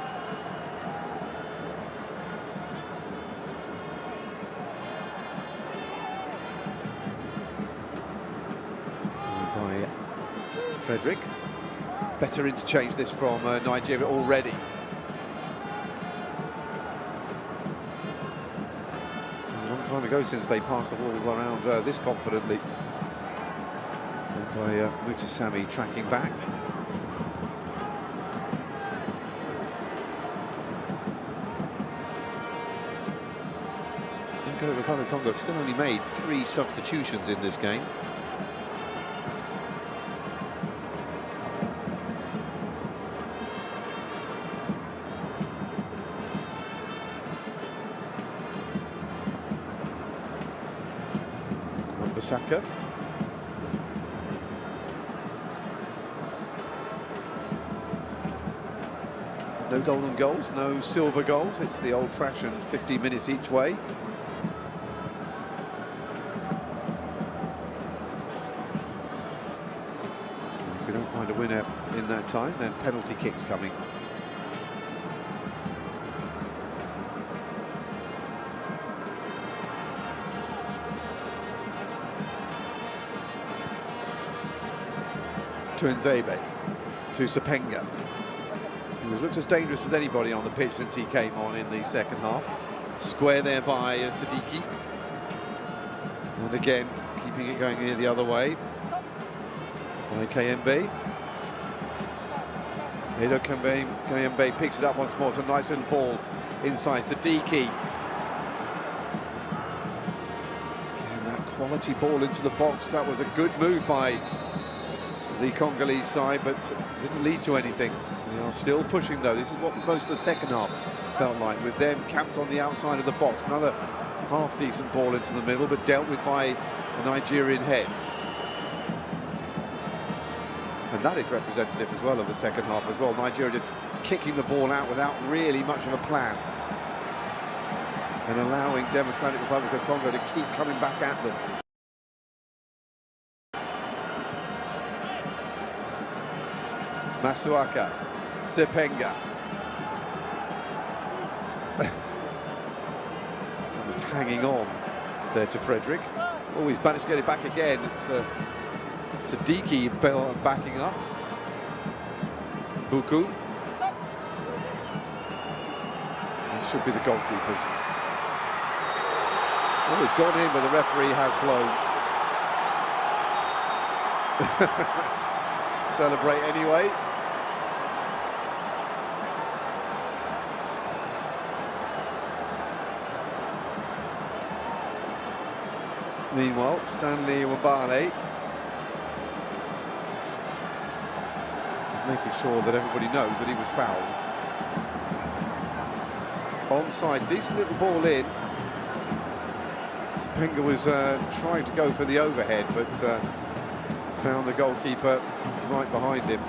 By Frederick. Better interchange this from Nigeria already. Seems a long time ago since they passed the ball around this confidently. By Mutasami tracking back. The Republic of Congo have still only made 3 substitutions in this game. Meschack. No golden goals, no silver goals. It's the old-fashioned 50 minutes each way. And if we don't find a winner in that time, then penalty kicks coming. To Nzebe, to Sepenga, who has looked as dangerous as anybody on the pitch since he came on in the second half. Square there by Siddiqui. And again, keeping it going here the other way by Kayembe. Edo Kayembe picks it up once more. It's a nice little ball inside Siddiqui. Again, that quality ball into the box. That was a good move by the Congolese side, but didn't lead to anything. They are still pushing though. This is what most of the second half felt like, with them camped on the outside of the box. Another half-decent ball into the middle, but dealt with by a Nigerian head. And that is representative as well of the second half as well. Nigeria just kicking the ball out without really much of a plan, and allowing Democratic Republic of Congo to keep coming back at them. Masuaka, Sepenga. Just hanging on there to Frederick. Oh, he's managed to get it back again. It's Siddiqui backing up. Buku. That should be the goalkeepers. Oh, it's gone in, but the referee has blown. Celebrate anyway. Meanwhile, Stanley Wabale Just making sure that everybody knows that he was fouled. Onside, decent little ball in. Sepenga was trying to go for the overhead, but found the goalkeeper right behind him.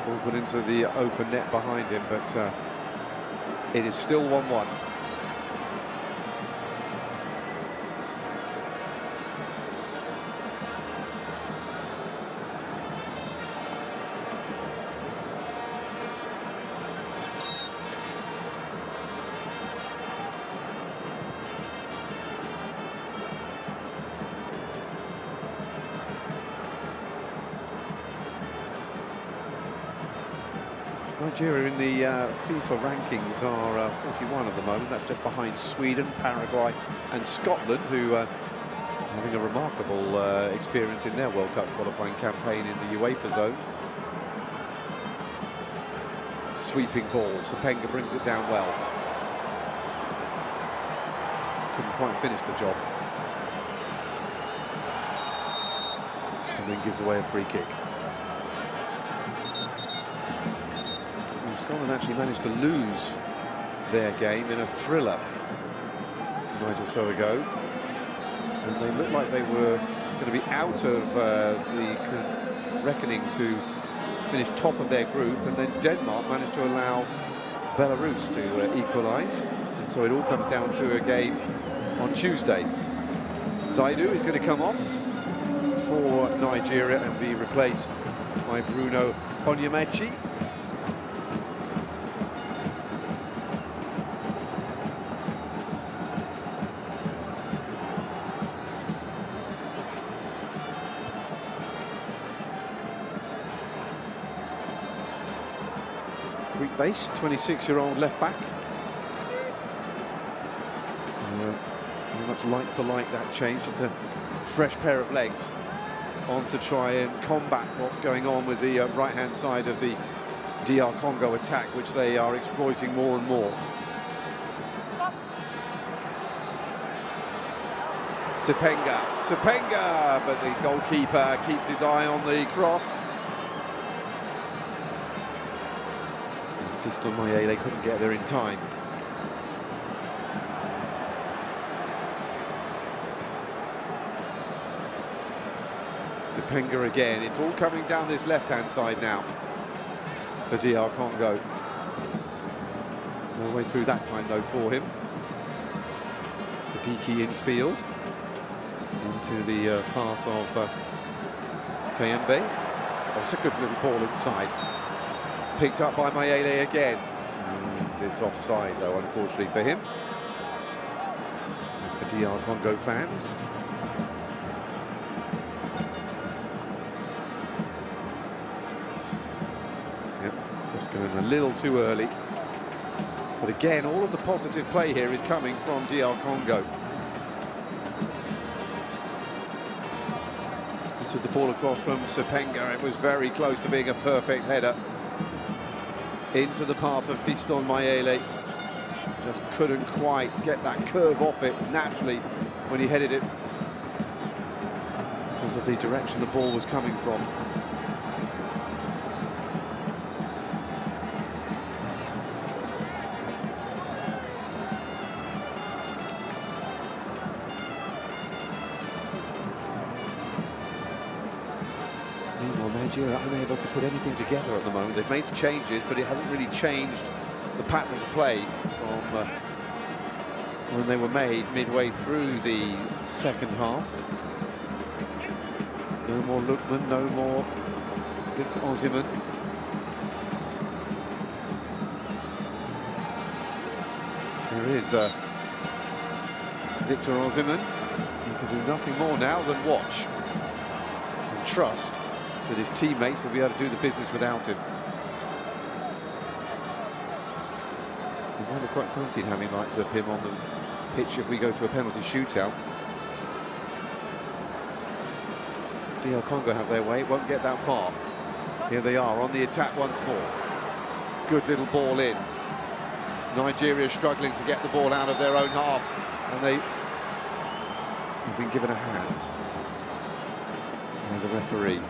Ball put into the open net behind him, but it is still 1-1. Nigeria in the FIFA rankings are 41 at the moment. That's just behind Sweden, Paraguay and Scotland, who are having a remarkable experience in their World Cup qualifying campaign in the UEFA zone. Sweeping ball, Sepenga brings it down well. Couldn't quite finish the job. And then gives away a free kick. Scotland actually managed to lose their game in a thriller a night or so ago, and they looked like they were going to be out of the reckoning to finish top of their group, and then Denmark managed to allow Belarus to equalise, and so it all comes down to a game on Tuesday. Zaidu is going to come off for Nigeria and be replaced by Bruno Onyeka. Greek base, 26-year-old left back. So, very much like for like that change, just a fresh pair of legs on to try and combat what's going on with the right-hand side of the DR Congo attack, which they are exploiting more and more. Sepenga, but the goalkeeper keeps his eye on the cross. Fiston Mayele couldn't get there in time. Sepenga again. It's all coming down this left-hand side now for DR Congo. No way through that time though for him. Sadiki in field into the path of Kayembe. Oh, it's a good little ball inside. Picked up by Mayele again. And it's offside though, unfortunately for him. And for DR Congo fans. Yep, just going a little too early. But again, all of the positive play here is coming from DR Congo. This was the ball across from Sepenga. It was very close to being a perfect header. Into the path of Fiston Mayele. Just couldn't quite get that curve off it naturally when he headed it because of the direction the ball was coming from. Nigeria unable to put anything together at the moment. They've made the changes, but it hasn't really changed the pattern of the play from when they were made midway through the second half. No more Lookman, no more Victor Osimhen. There is Victor Osimhen. He can do nothing more now than watch and trust that his teammates will be able to do the business without him. He might have quite fancied having likes of him on the pitch if we go to a penalty shootout. If DR Congo have their way, it won't get that far. Here they are on the attack once more. Good little ball in. Nigeria struggling to get the ball out of their own half, and they have been given a hand by the referee.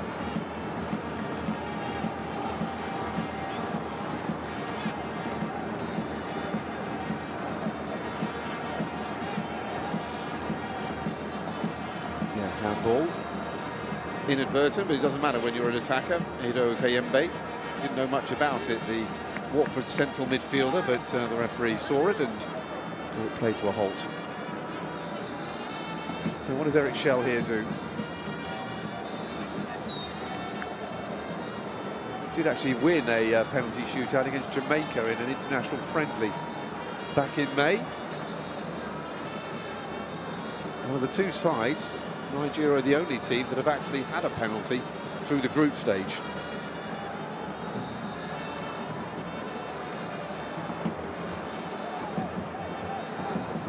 Yeah, handball. Inadvertent, but it doesn't matter when you're an attacker. Onyeka didn't know much about it, the Watford central midfielder, but the referee saw it and brought play to a halt. So what does Eric Schell here do? Did actually win a penalty shootout against Jamaica in an international friendly back in May. Out of the two sides, Nigeria are the only team that have actually had a penalty through the group stage.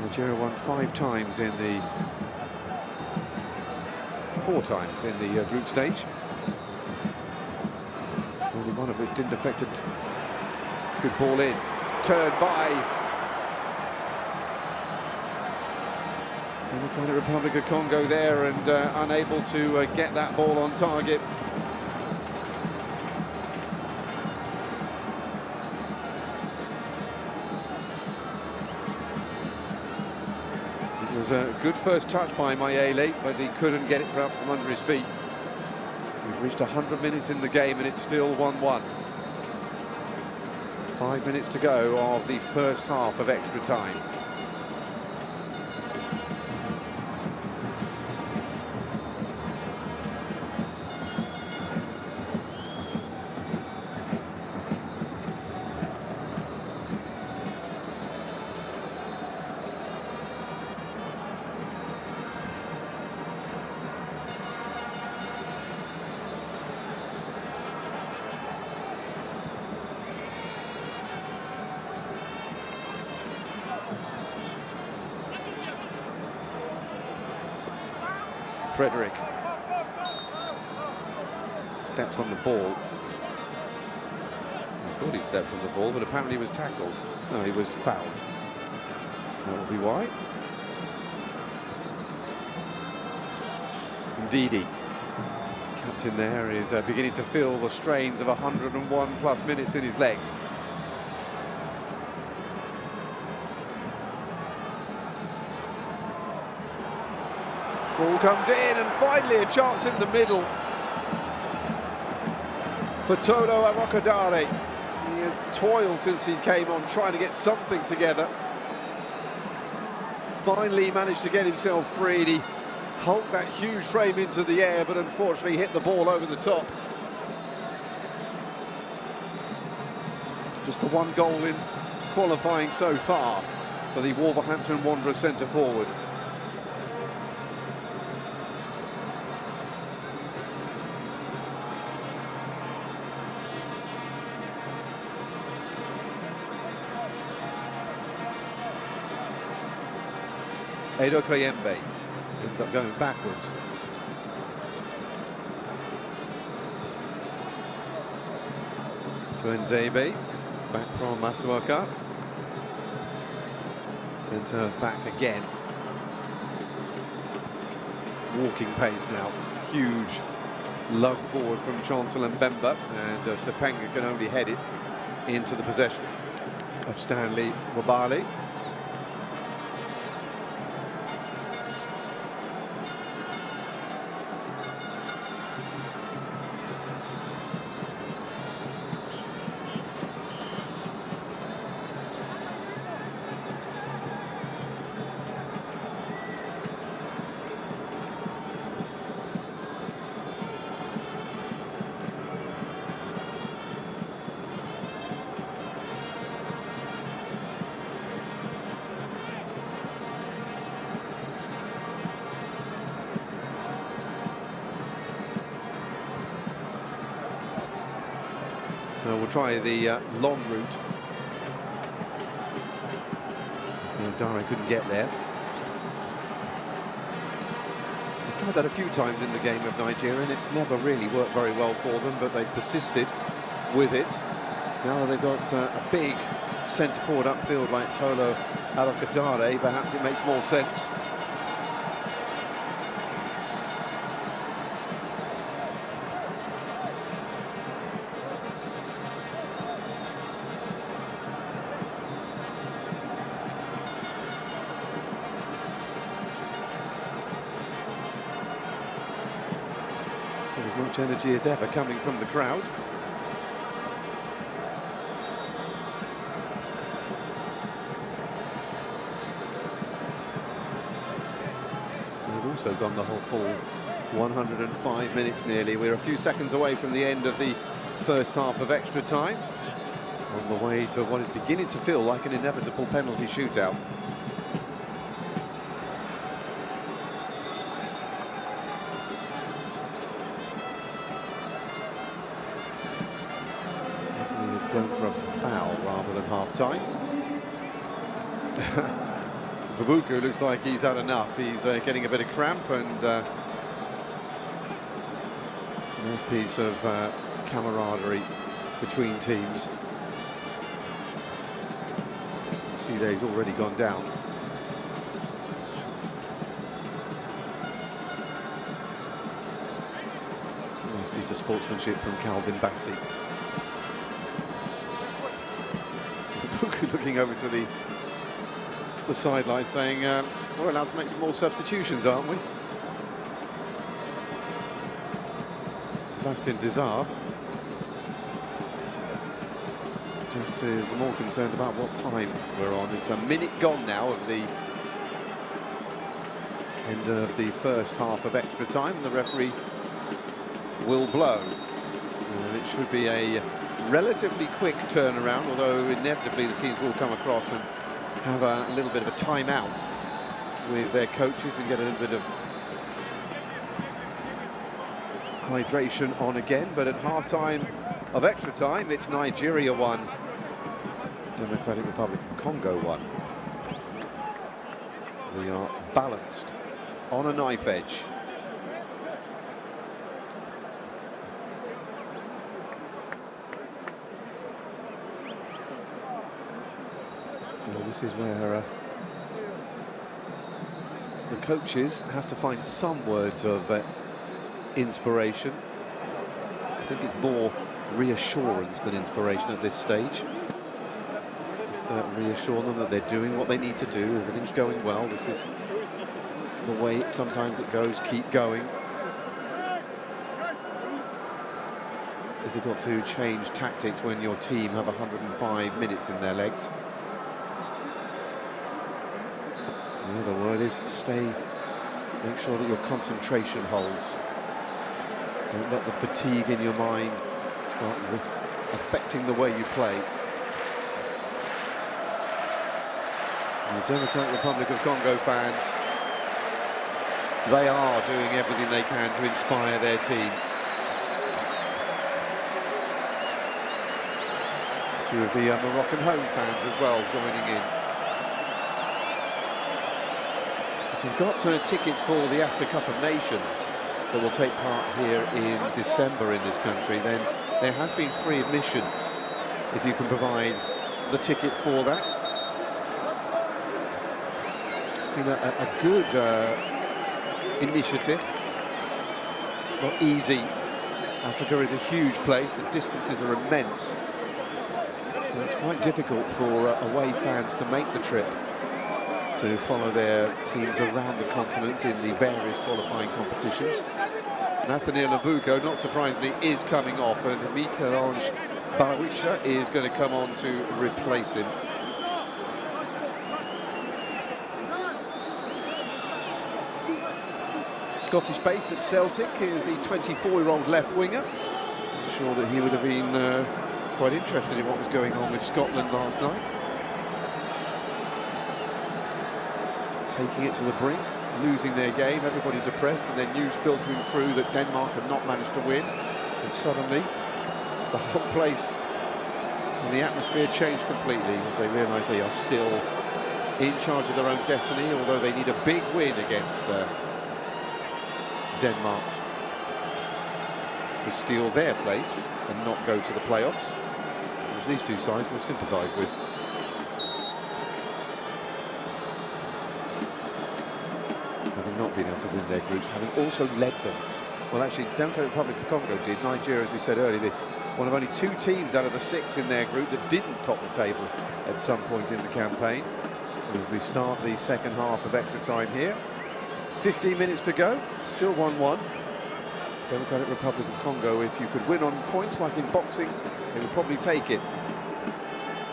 Nigeria won 4 times in the group stage. Only one of which didn't affect it. Good ball in, turned by the Republic of Congo there, and unable to get that ball on target. It was a good first touch by Mayele, but he couldn't get it up from under his feet. We've reached 100 minutes in the game and it's still 1-1. 5 minutes to go of the first half of extra time. Frederick steps on the ball. I thought he stepped on the ball, but apparently he was tackled. No, he was fouled. That will be why. Ndidi, captain there, is beginning to feel the strains of 101 plus minutes in his legs. Ball comes in, and finally a chance in the middle for Tolo Arokadare. He has toiled since he came on, trying to get something together. Finally managed to get himself free. He hulked that huge frame into the air, but unfortunately hit the ball over the top. Just the one goal in qualifying so far for the Wolverhampton Wanderers centre forward. Edokoyembe ends up going backwards. To Nzebe, back from Masuaka. Centre back again. Walking pace now. Huge lug forward from Chancellor Mbemba, and Sepenga can only head it into the possession of Stanley Wabali. So we'll try the long route. Dare couldn't get there. They've tried that a few times in the game of Nigeria, and it's never really worked very well for them, but they've persisted with it. Now that they've got a big centre forward upfield like Tolo Arokadare, perhaps it makes more sense. as much energy as ever coming from the crowd. They've also gone the whole full 105 minutes nearly. We're a few seconds away from the end of the first half of extra time, on the way to what is beginning to feel like an inevitable penalty shootout. Referee has blown for a foul rather than half-time. Babuku looks like he's had enough. He's getting a bit of cramp, and nice piece of camaraderie between teams. See that he's already gone down. Nice piece of sportsmanship from Calvin Bassey. Babuku looking over to the sideline saying, we're allowed to make some more substitutions, aren't we? Sebastian Desarbe just is more concerned about what time we're on. It's a minute gone now of the end of the first half of extra time. The referee will blow. And it should be a relatively quick turnaround, although inevitably the teams will come across and have a little bit of a timeout with their coaches and get a little bit of hydration on again. But at half-time of extra time, it's Nigeria 1, Democratic Republic of Congo 1. We are balanced on a knife edge. So this is where the coaches have to find some words of inspiration. I think it's more reassurance than inspiration at this stage. Just to reassure them that they're doing what they need to do, everything's going well, this is the way sometimes it goes, keep going. It's difficult to change tactics when your team have 105 minutes in their legs. The other word is make sure that your concentration holds. Don't let the fatigue in your mind start affecting the way you play. And the Democratic Republic of Congo fans, they are doing everything they can to inspire their team. A few of the Moroccan home fans as well joining in. If you've got tickets for the Africa Cup of Nations that will take part here in December in this country, then there has been free admission if you can provide the ticket for that. It's been a good initiative. It's not easy. Africa is a huge place, the distances are immense, so it's quite difficult for away fans to make the trip to follow their teams around the continent in the various qualifying competitions. Nathaniel Nabuko, not surprisingly, is coming off, and Mikel-Ange Bawisha is going to come on to replace him. Scottish-based at Celtic is the 24-year-old left winger. I'm sure that he would have been quite interested in what was going on with Scotland last night. Taking it to the brink, losing their game, everybody depressed, and then news filtering through that Denmark have not managed to win, and suddenly the whole place and the atmosphere changed completely as they realise they are still in charge of their own destiny, although they need a big win against Denmark to steal their place and not go to the playoffs, which these two sides will sympathise with. Having not been able to win their groups, having also led them. Well, actually, Democratic Republic of Congo did. Nigeria, as we said earlier, one of only 2 teams out of the 6 in their group that didn't top the table at some point in the campaign. As we start the second half of extra time here, 15 minutes to go, still 1-1. Democratic Republic of Congo, if you could win on points like in boxing, they would probably take it.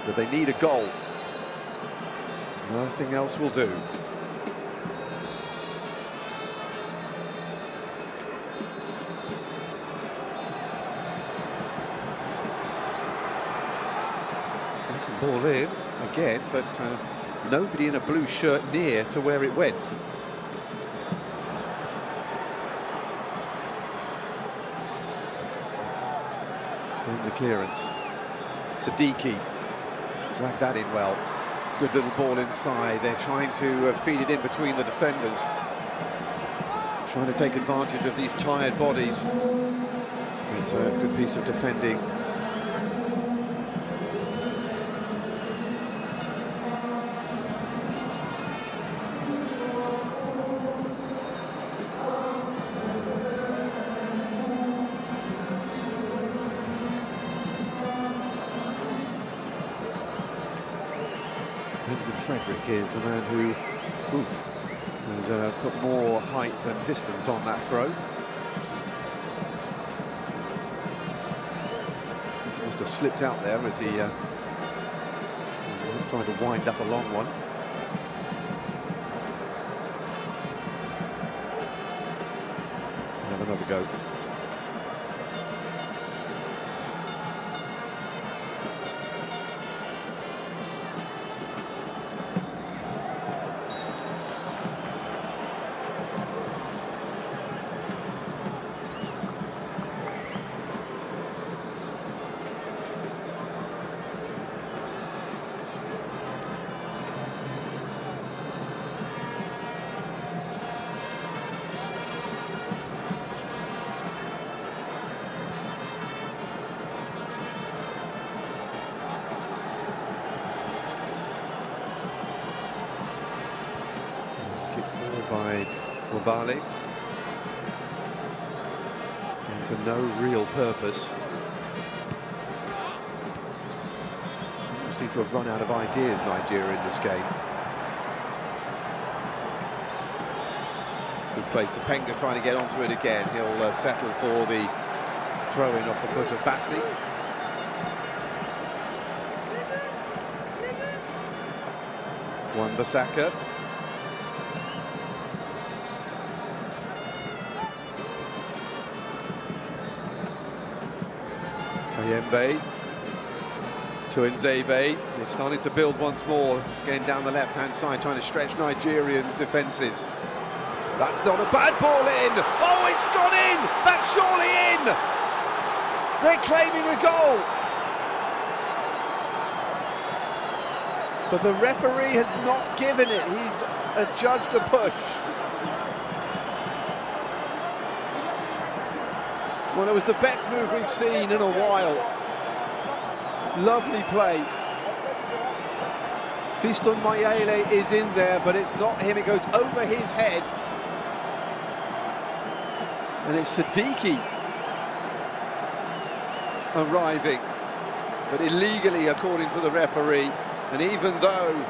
But they need a goal. Nothing else will do. Decent ball in again, but nobody in a blue shirt near to where it went. Then the clearance. Siddiqui dragged that in well. Good little ball inside. They're trying to feed it in between the defenders. Trying to take advantage of these tired bodies. It's a good piece of defending. Frederick is the man who has put more height than distance on that throw. I think he must have slipped out there as he was trying to wind up a long one. He'll have another go. By Wabali, getting to no real purpose. They seem to have run out of ideas, Nigeria, in this game. Good place, Penga trying to get onto it again. He'll settle for the throw-in off the foot of Bassi. Wan-Bissaka. Kayembe to Nzebe. They're starting to build once more, getting down the left-hand side, trying to stretch Nigerian defences. That's not a bad ball in. Oh, it's gone in. That's surely in. They're claiming a goal. But the referee has not given it. He's adjudged a push. Well, it was the best move we've seen in a while. Lovely play. Fiston Mayele is in there, but it's not him. It goes over his head. And it's Siddiqui arriving, but illegally, according to the referee. And even though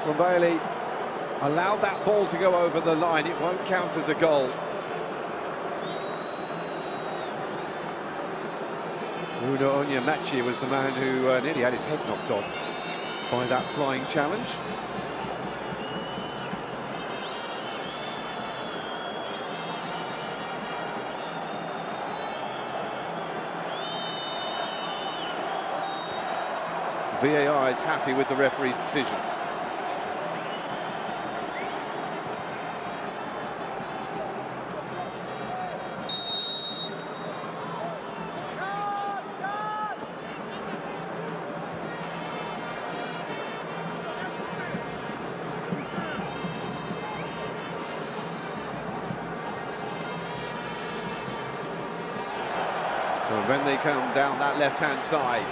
Mayele allowed that ball to go over the line, it won't count as a goal. Bruno Onyeka was the man who nearly had his head knocked off by that flying challenge. VAR is happy with the referee's decision. So when they come down that left-hand side,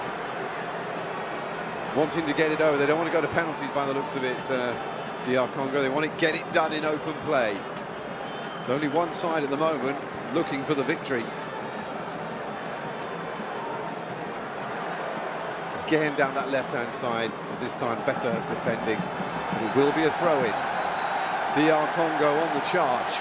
wanting to get it over, they don't want to go to penalties by the looks of it, DR Congo. They want to get it done in open play. It's only one side at the moment looking for the victory. Again down that left-hand side, but this time better defending. And it will be a throw-in. DR Congo on the charge.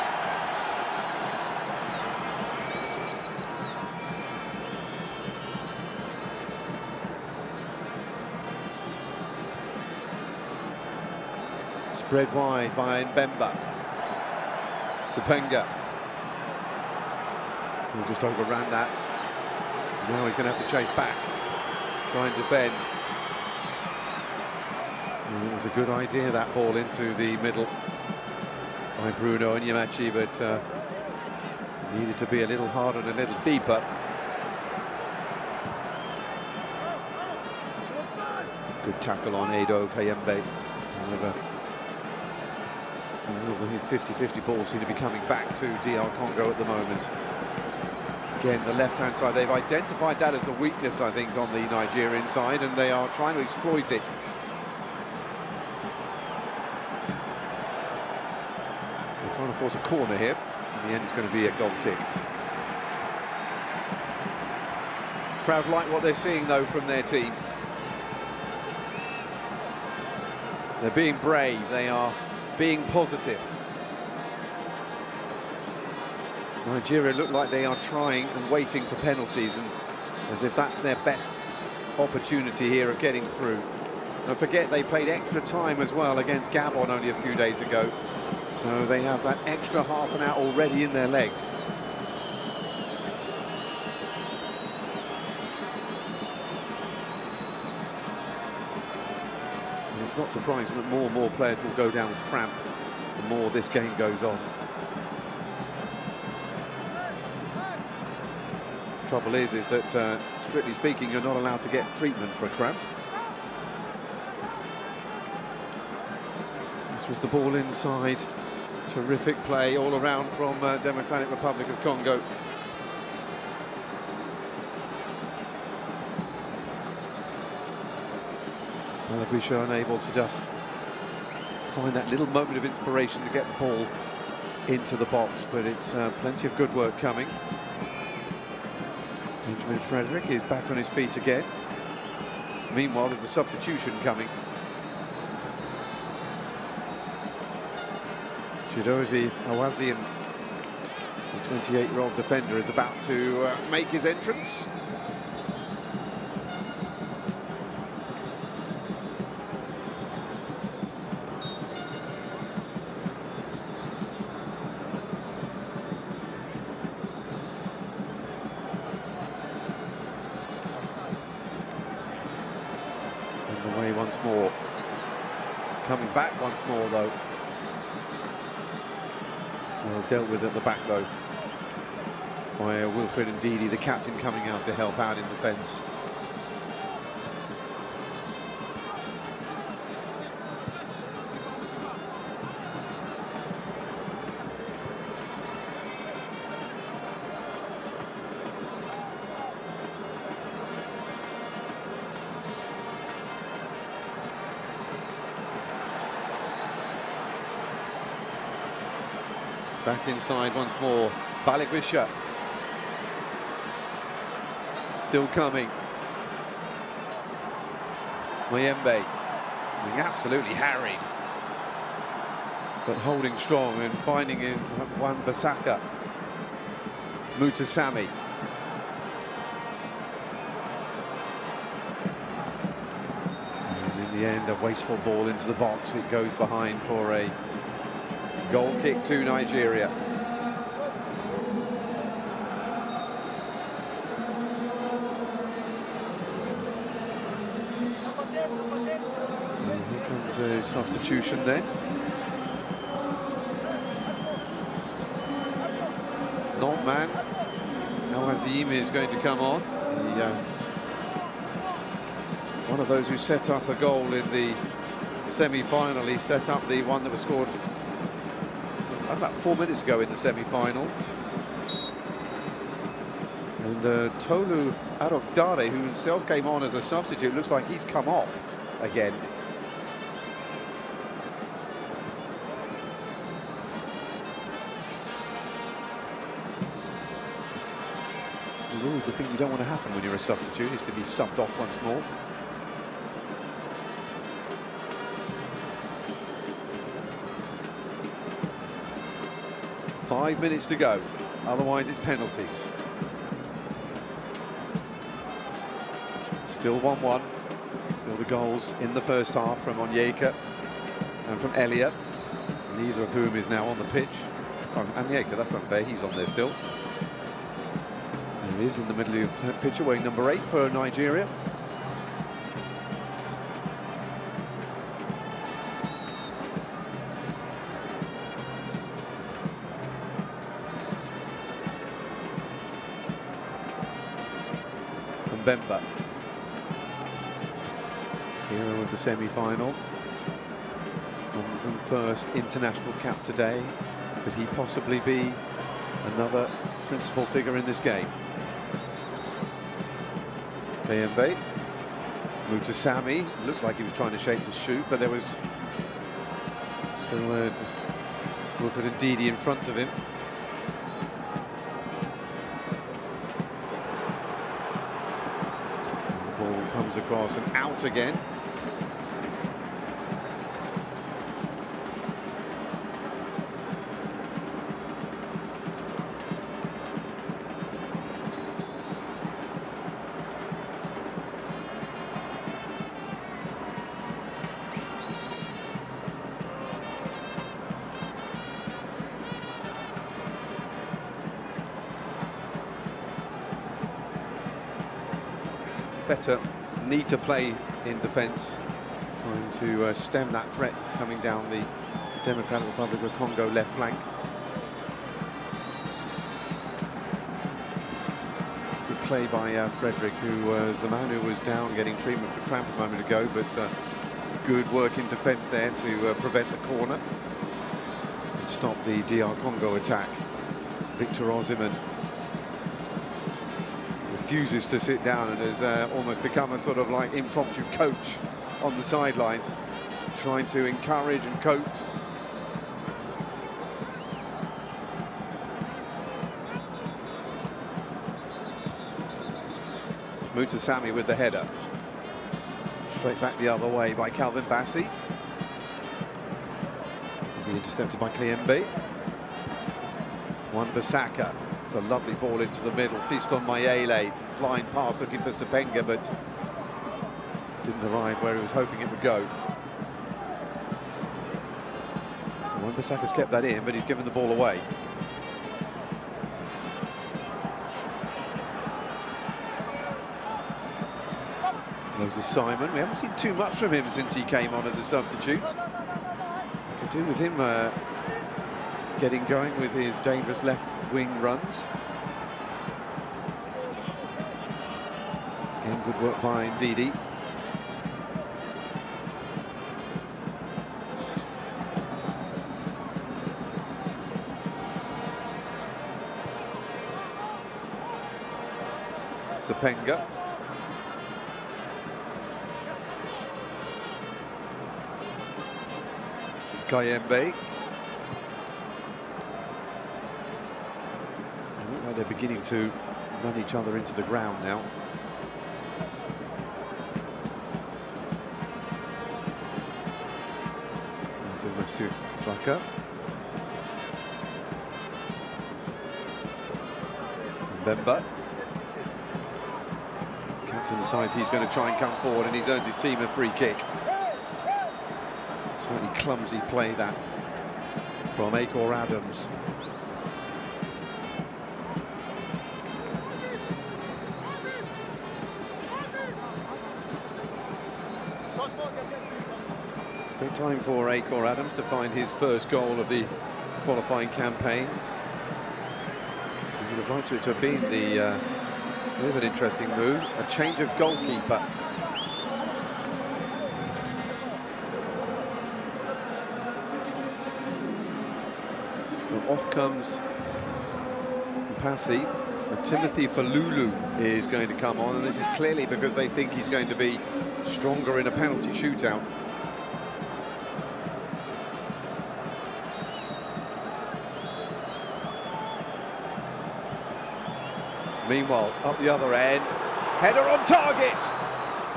Spread wide by Mbemba. Sepenga, who just overran that. Now he's going to have to chase back, try and defend. And it was a good idea, that ball into the middle by Bruno Onyeka, but needed to be a little harder and a little deeper. Good tackle on Edo Kayembe. However, all of the 50-50 balls seem to be coming back to DR Congo at the moment. Again, the left-hand side, they've identified that as the weakness, I think, on the Nigerian side, and they are trying to exploit it. They're trying to force a corner here. In the end, it's going to be a goal kick. Crowd like what they're seeing, though, from their team. They're being brave, they are being positive. Nigeria look like they are trying and waiting for penalties, and as if that's their best opportunity here of getting through. Don't forget, they played extra time as well against Gabon only a few days ago, so they have that extra half an hour already in their legs. And it's not surprising that more and more players will go down with cramp the more this game goes on. Trouble is that, strictly speaking, you're not allowed to get treatment for a cramp. This was the ball inside. Terrific play all around from Democratic Republic of Congo. Malagwisha unable to just find that little moment of inspiration to get the ball into the box, but it's plenty of good work coming. Benjamin Frederick is back on his feet again. Meanwhile, there's a substitution coming. Chidozie Awazian, the 28-year-old defender, is about to make his entrance. Once more, coming back once more though. Well dealt with at the back though by Wilfred Ndidi, the captain, coming out to help out in defence. Back inside once more, Balagwisha. Still coming. Mayembe being absolutely harried, but holding strong and finding in Wan-Bissaka. Mutasami. And in the end, a wasteful ball into the box. It goes behind for a goal kick to Nigeria. So here comes a substitution then. Non-man Awazim is going to come on. One of those who set up a goal in the semi-final. He set up the one that was scored about 4 minutes ago in the semi-final. And Tolu Arokdare, who himself came on as a substitute, looks like he's come off again. There's always the thing you don't want to happen when you're a substitute, is to be subbed off once more. Five minutes to go, otherwise it's penalties. Still 1-1. Still the goals in the first half from Onyeka and from Elia, neither of whom is now on the pitch. From Onyeka, that's unfair, he's on there still. There he is in the middle of the pitch, wearing number 8 for Nigeria. Bemba, hero of the semi-final, 101st international cap today. Could he possibly be another principal figure in this game? Kayembe, moved to Sami, looked like he was trying to shape to shoot, but there was still Wilfred and Ndidi in front of him. Comes across and out again. It's better. Neater play in defence, trying to stem that threat coming down the Democratic Republic of Congo left flank. It's good play by Frederick, who was the man who was down getting treatment for cramp a moment ago, but good work in defence there to prevent the corner and stop the DR Congo attack. Victor Osimhen refuses to sit down and has almost become a sort of like impromptu coach on the sideline, trying to encourage and coax. Mutasami with the header. Straight back the other way by Calvin Bassey. Will be intercepted by Kayembe. Wan-Bissaka. It's a lovely ball into the middle. Fiston Mayele, blind pass looking for Sepenga, but didn't arrive where he was hoping it would go. Wan-Bissaka's kept that in, but he's given the ball away. Moses Simon, we haven't seen too much from him since he came on as a substitute. We could do with him getting going with his dangerous left wing runs. Again, good work by Ndidi. Sepenga. Kayembe. They're beginning to run each other into the ground now. To Meschack. Bemba. Captain decides he's going to try and come forward, and he's earned his team a free kick. Slightly clumsy play that from Akor Adams. Great time for Akor Adams to find his first goal of the qualifying campaign. He would have liked it to have been the... Here's an interesting move, a change of goalkeeper. So off comes Passy, and Timothy Fayulu is going to come on, and this is clearly because they think he's going to be stronger in a penalty shootout. Meanwhile, up the other end, header on target,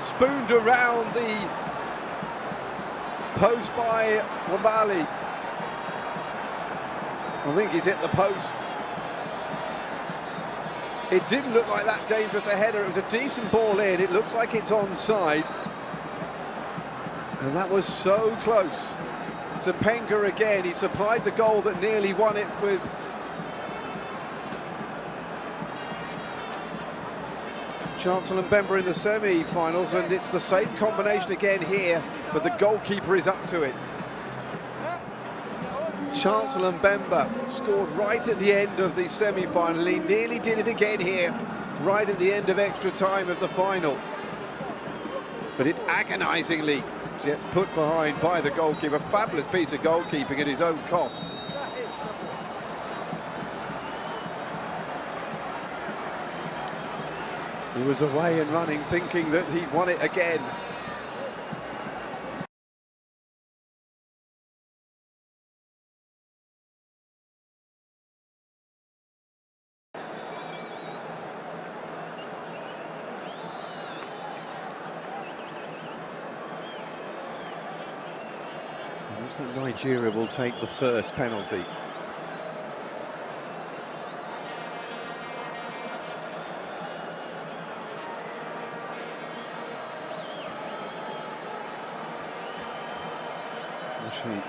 spooned around the post by Wabali. I think he's hit the post. It didn't look like that dangerous a header. It was a decent ball in. It looks like it's onside. And that was so close. Zepenga again, he supplied the goal that nearly won it with Chancellor Mbemba in the semi-finals, and it's the same combination again here, but the goalkeeper is up to it. Chancellor Mbemba scored right at the end of the semi-final. He nearly did it again here, right at the end of extra time of the final. But it agonisingly gets put behind by the goalkeeper. Fabulous piece of goalkeeping at his own cost. He was away and running, thinking that he'd won it again. So it looks like Nigeria will take the first penalty. Actually,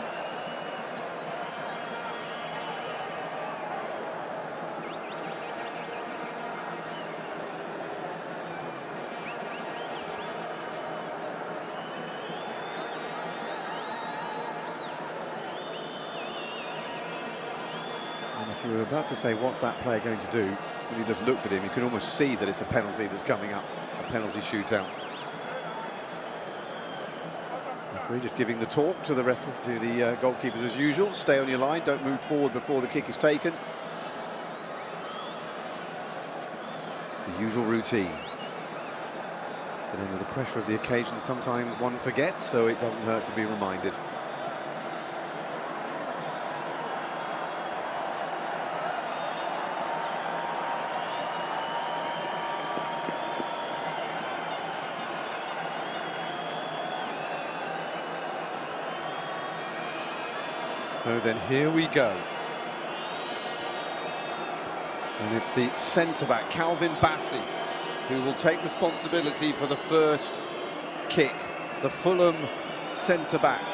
and if you were about to say, what's that player going to do, when you just looked at him, you can almost see that it's a penalty that's coming up, a penalty shootout. Referee just giving the talk to the goalkeepers as usual. Stay on your line, don't move forward before the kick is taken. The usual routine. But under the pressure of the occasion, sometimes one forgets, so it doesn't hurt to be reminded. So then here we go. And it's the centre-back, Calvin Bassey, who will take responsibility for the first kick. The Fulham centre-back.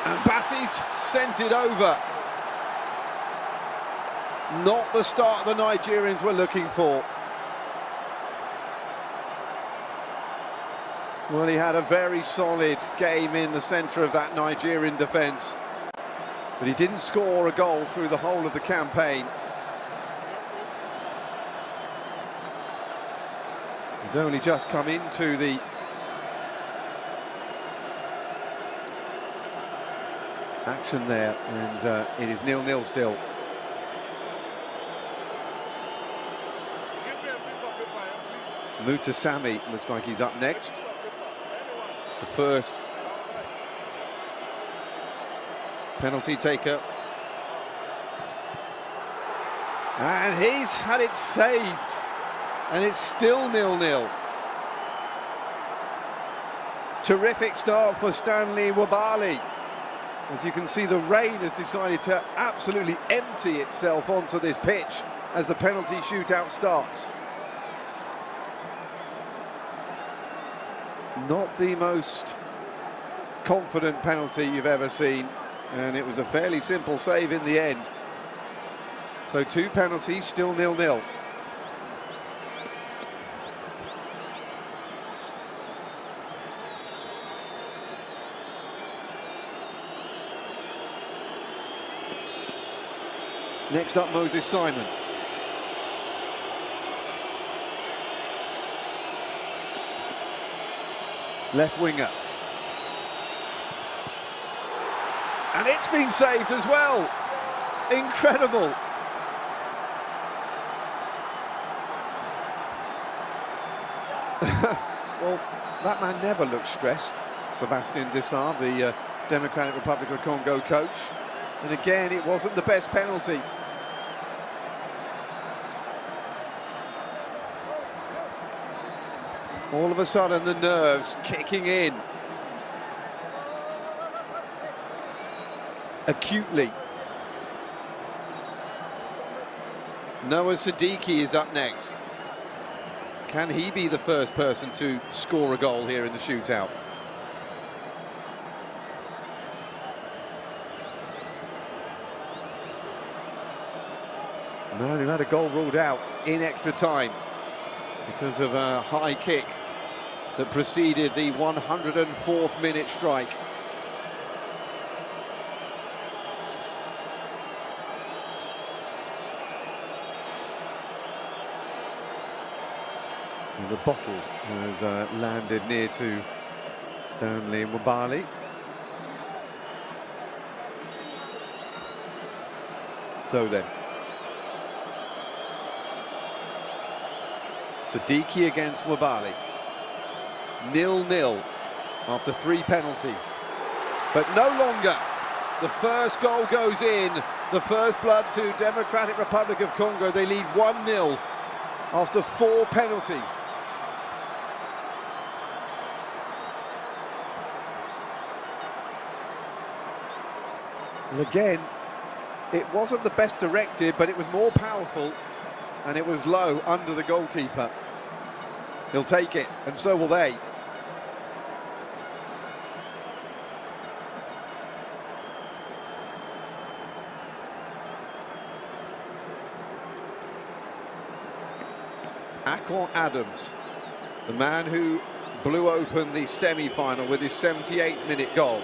And Bassey's sent it over. Not the start the Nigerians were looking for. Well, he had a very solid game in the centre of that Nigerian defence, but he didn't score a goal through the whole of the campaign. He's only just come into the action there, and it is 0-0 still. Mutasami looks like he's up next. The first penalty taker. And he's had it saved. And it's still 0-0. Terrific start for Stanley Wabali. As you can see, the rain has decided to absolutely empty itself onto this pitch as the penalty shootout starts. Not the most confident penalty you've ever seen, and it was a fairly simple save in the end. So 2 penalties, still 0-0. Next up, Moses Simon. Left winger. And it's been saved as well. Incredible. Well, that man never looked stressed. Sébastien Dessart, the Democratic Republic of Congo coach. And again, it wasn't the best penalty. All of a sudden, the nerves kicking in. Acutely. Noah Siddiqui is up next. Can he be the first person to score a goal here in the shootout? It's a man who had a goal ruled out in extra time because of a high kick that preceded the 104th minute strike. There's a bottle has landed near to Stanley Mwabali. So then, Siddiqui against Mwabali. 0-0 after 3 penalties. But no longer. The first goal goes in. The first blood to Democratic Republic of Congo. They lead 1-0 after 4 penalties. And again, it wasn't the best directed, but it was more powerful, and it was low under the goalkeeper. He'll take it, and so will they. Akon Adams, the man who blew open the semi-final with his 78th minute goal.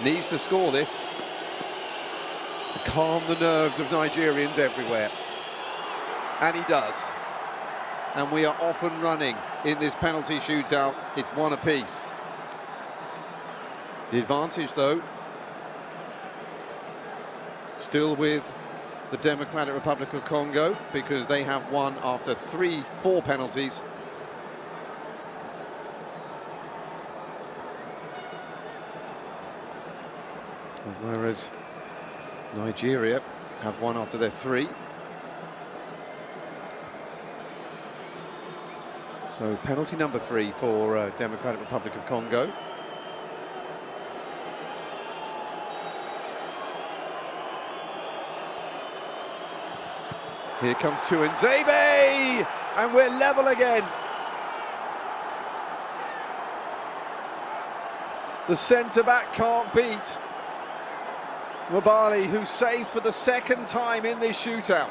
Needs to score this to calm the nerves of Nigerians everywhere. And he does. And we are off and running in this penalty shootout. It's 1 apiece. The advantage, though, still with the Democratic Republic of Congo, because they have won after 4 penalties. Whereas Nigeria have won after their 3. So penalty number 3 for Democratic Republic of Congo. Here comes Tuanzebe, and we're level again. The centre-back can't beat Mwabali, who saves for the 2nd time in this shootout.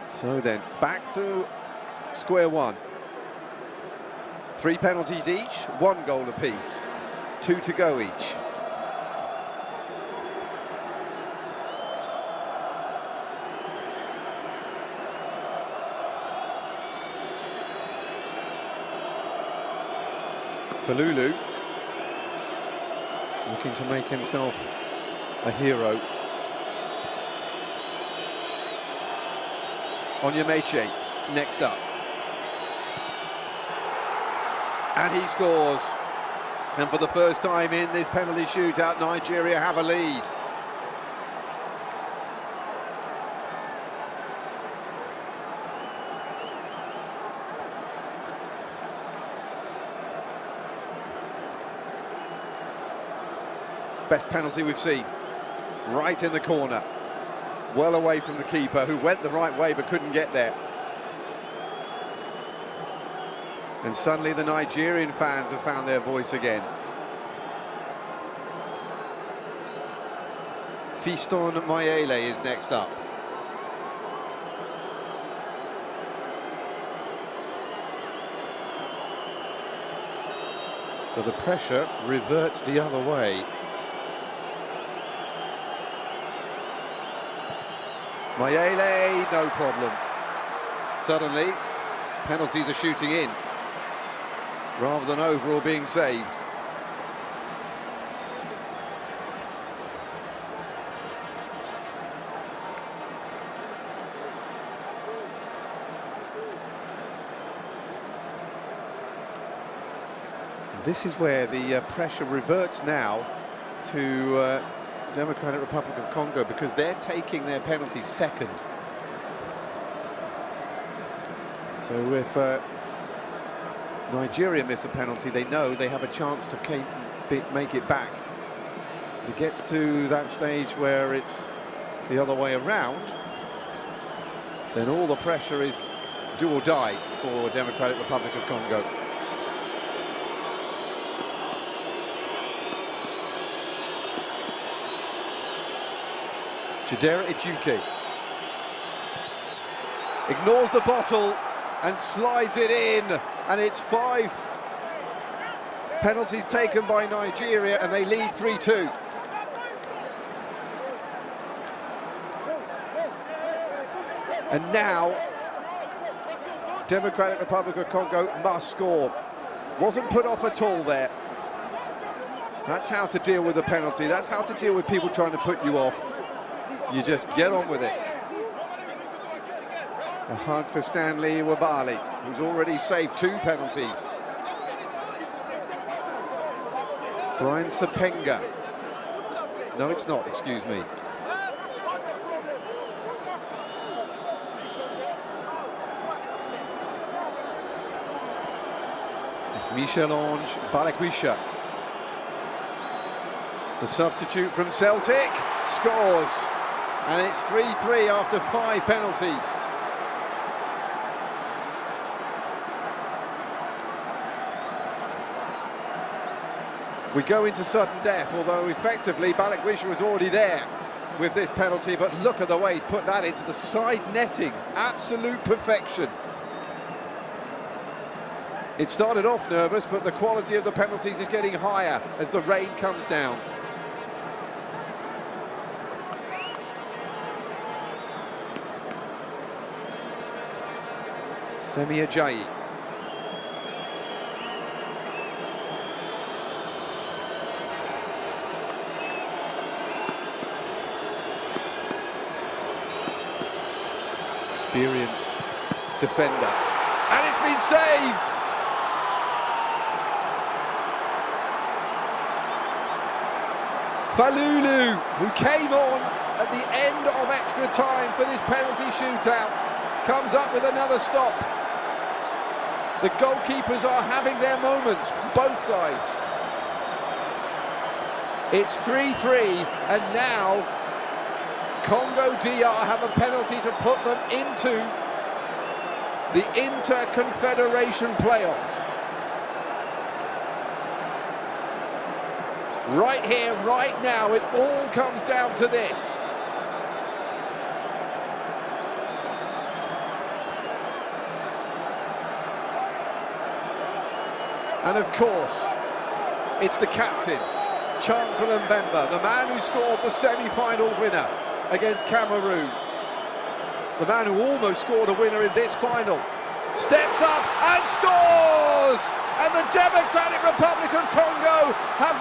So then, back to square one. 3 penalties each, 1 goal apiece, 2 to go each. Fayulu looking to make himself a hero. Onyeka next up. And he scores. And for the first time in this penalty shootout, Nigeria have a lead. Best penalty we've seen, right in the corner, well away from the keeper, who went the right way but couldn't get there. And suddenly the Nigerian fans have found their voice again. Fiston Mayele is next up. So the pressure reverts the other way. Mayele, no problem. Suddenly, penalties are shooting in, rather than over or being saved. This is where the pressure reverts now to Democratic Republic of Congo, because they're taking their penalties second. So if Nigeria miss a penalty, they know they have a chance to make it back. If it gets to that stage where it's the other way around, then all the pressure is do or die for Democratic Republic of Congo. Chidera Ejuke ignores the bottle and slides it in, and it's 5 penalties taken by Nigeria, and they lead 3-2. And now Democratic Republic of Congo must score. Wasn't put off at all there. That's how to deal with a penalty. That's how to deal with people trying to put you off. You just get on with it. A hug for Stanley Wabali, who's already saved 2 penalties. Brian Sapenga. No, it's not, excuse me. It's Michel-Ange Balakwisha. The substitute from Celtic scores. And it's 3-3 after 5 penalties. We go into sudden death, although effectively Balakwisha was already there with this penalty, but look at the way he's put that into the side netting. Absolute perfection. It started off nervous, but the quality of the penalties is getting higher as the rain comes down. Semi Ajayi. Experienced defender. And it's been saved! Fayulu, who came on at the end of extra time for this penalty shootout, comes up with another stop. The goalkeepers are having their moments, both sides. It's 3-3, and now Congo DR have a penalty to put them into the interconfederation playoffs. Right here, right now, it all comes down to this. And of course, it's the captain, Chancellor Mbemba, the man who scored the semi-final winner against Cameroon. The man who almost scored a winner in this final. Steps up and scores! And the Democratic Republic of Congo have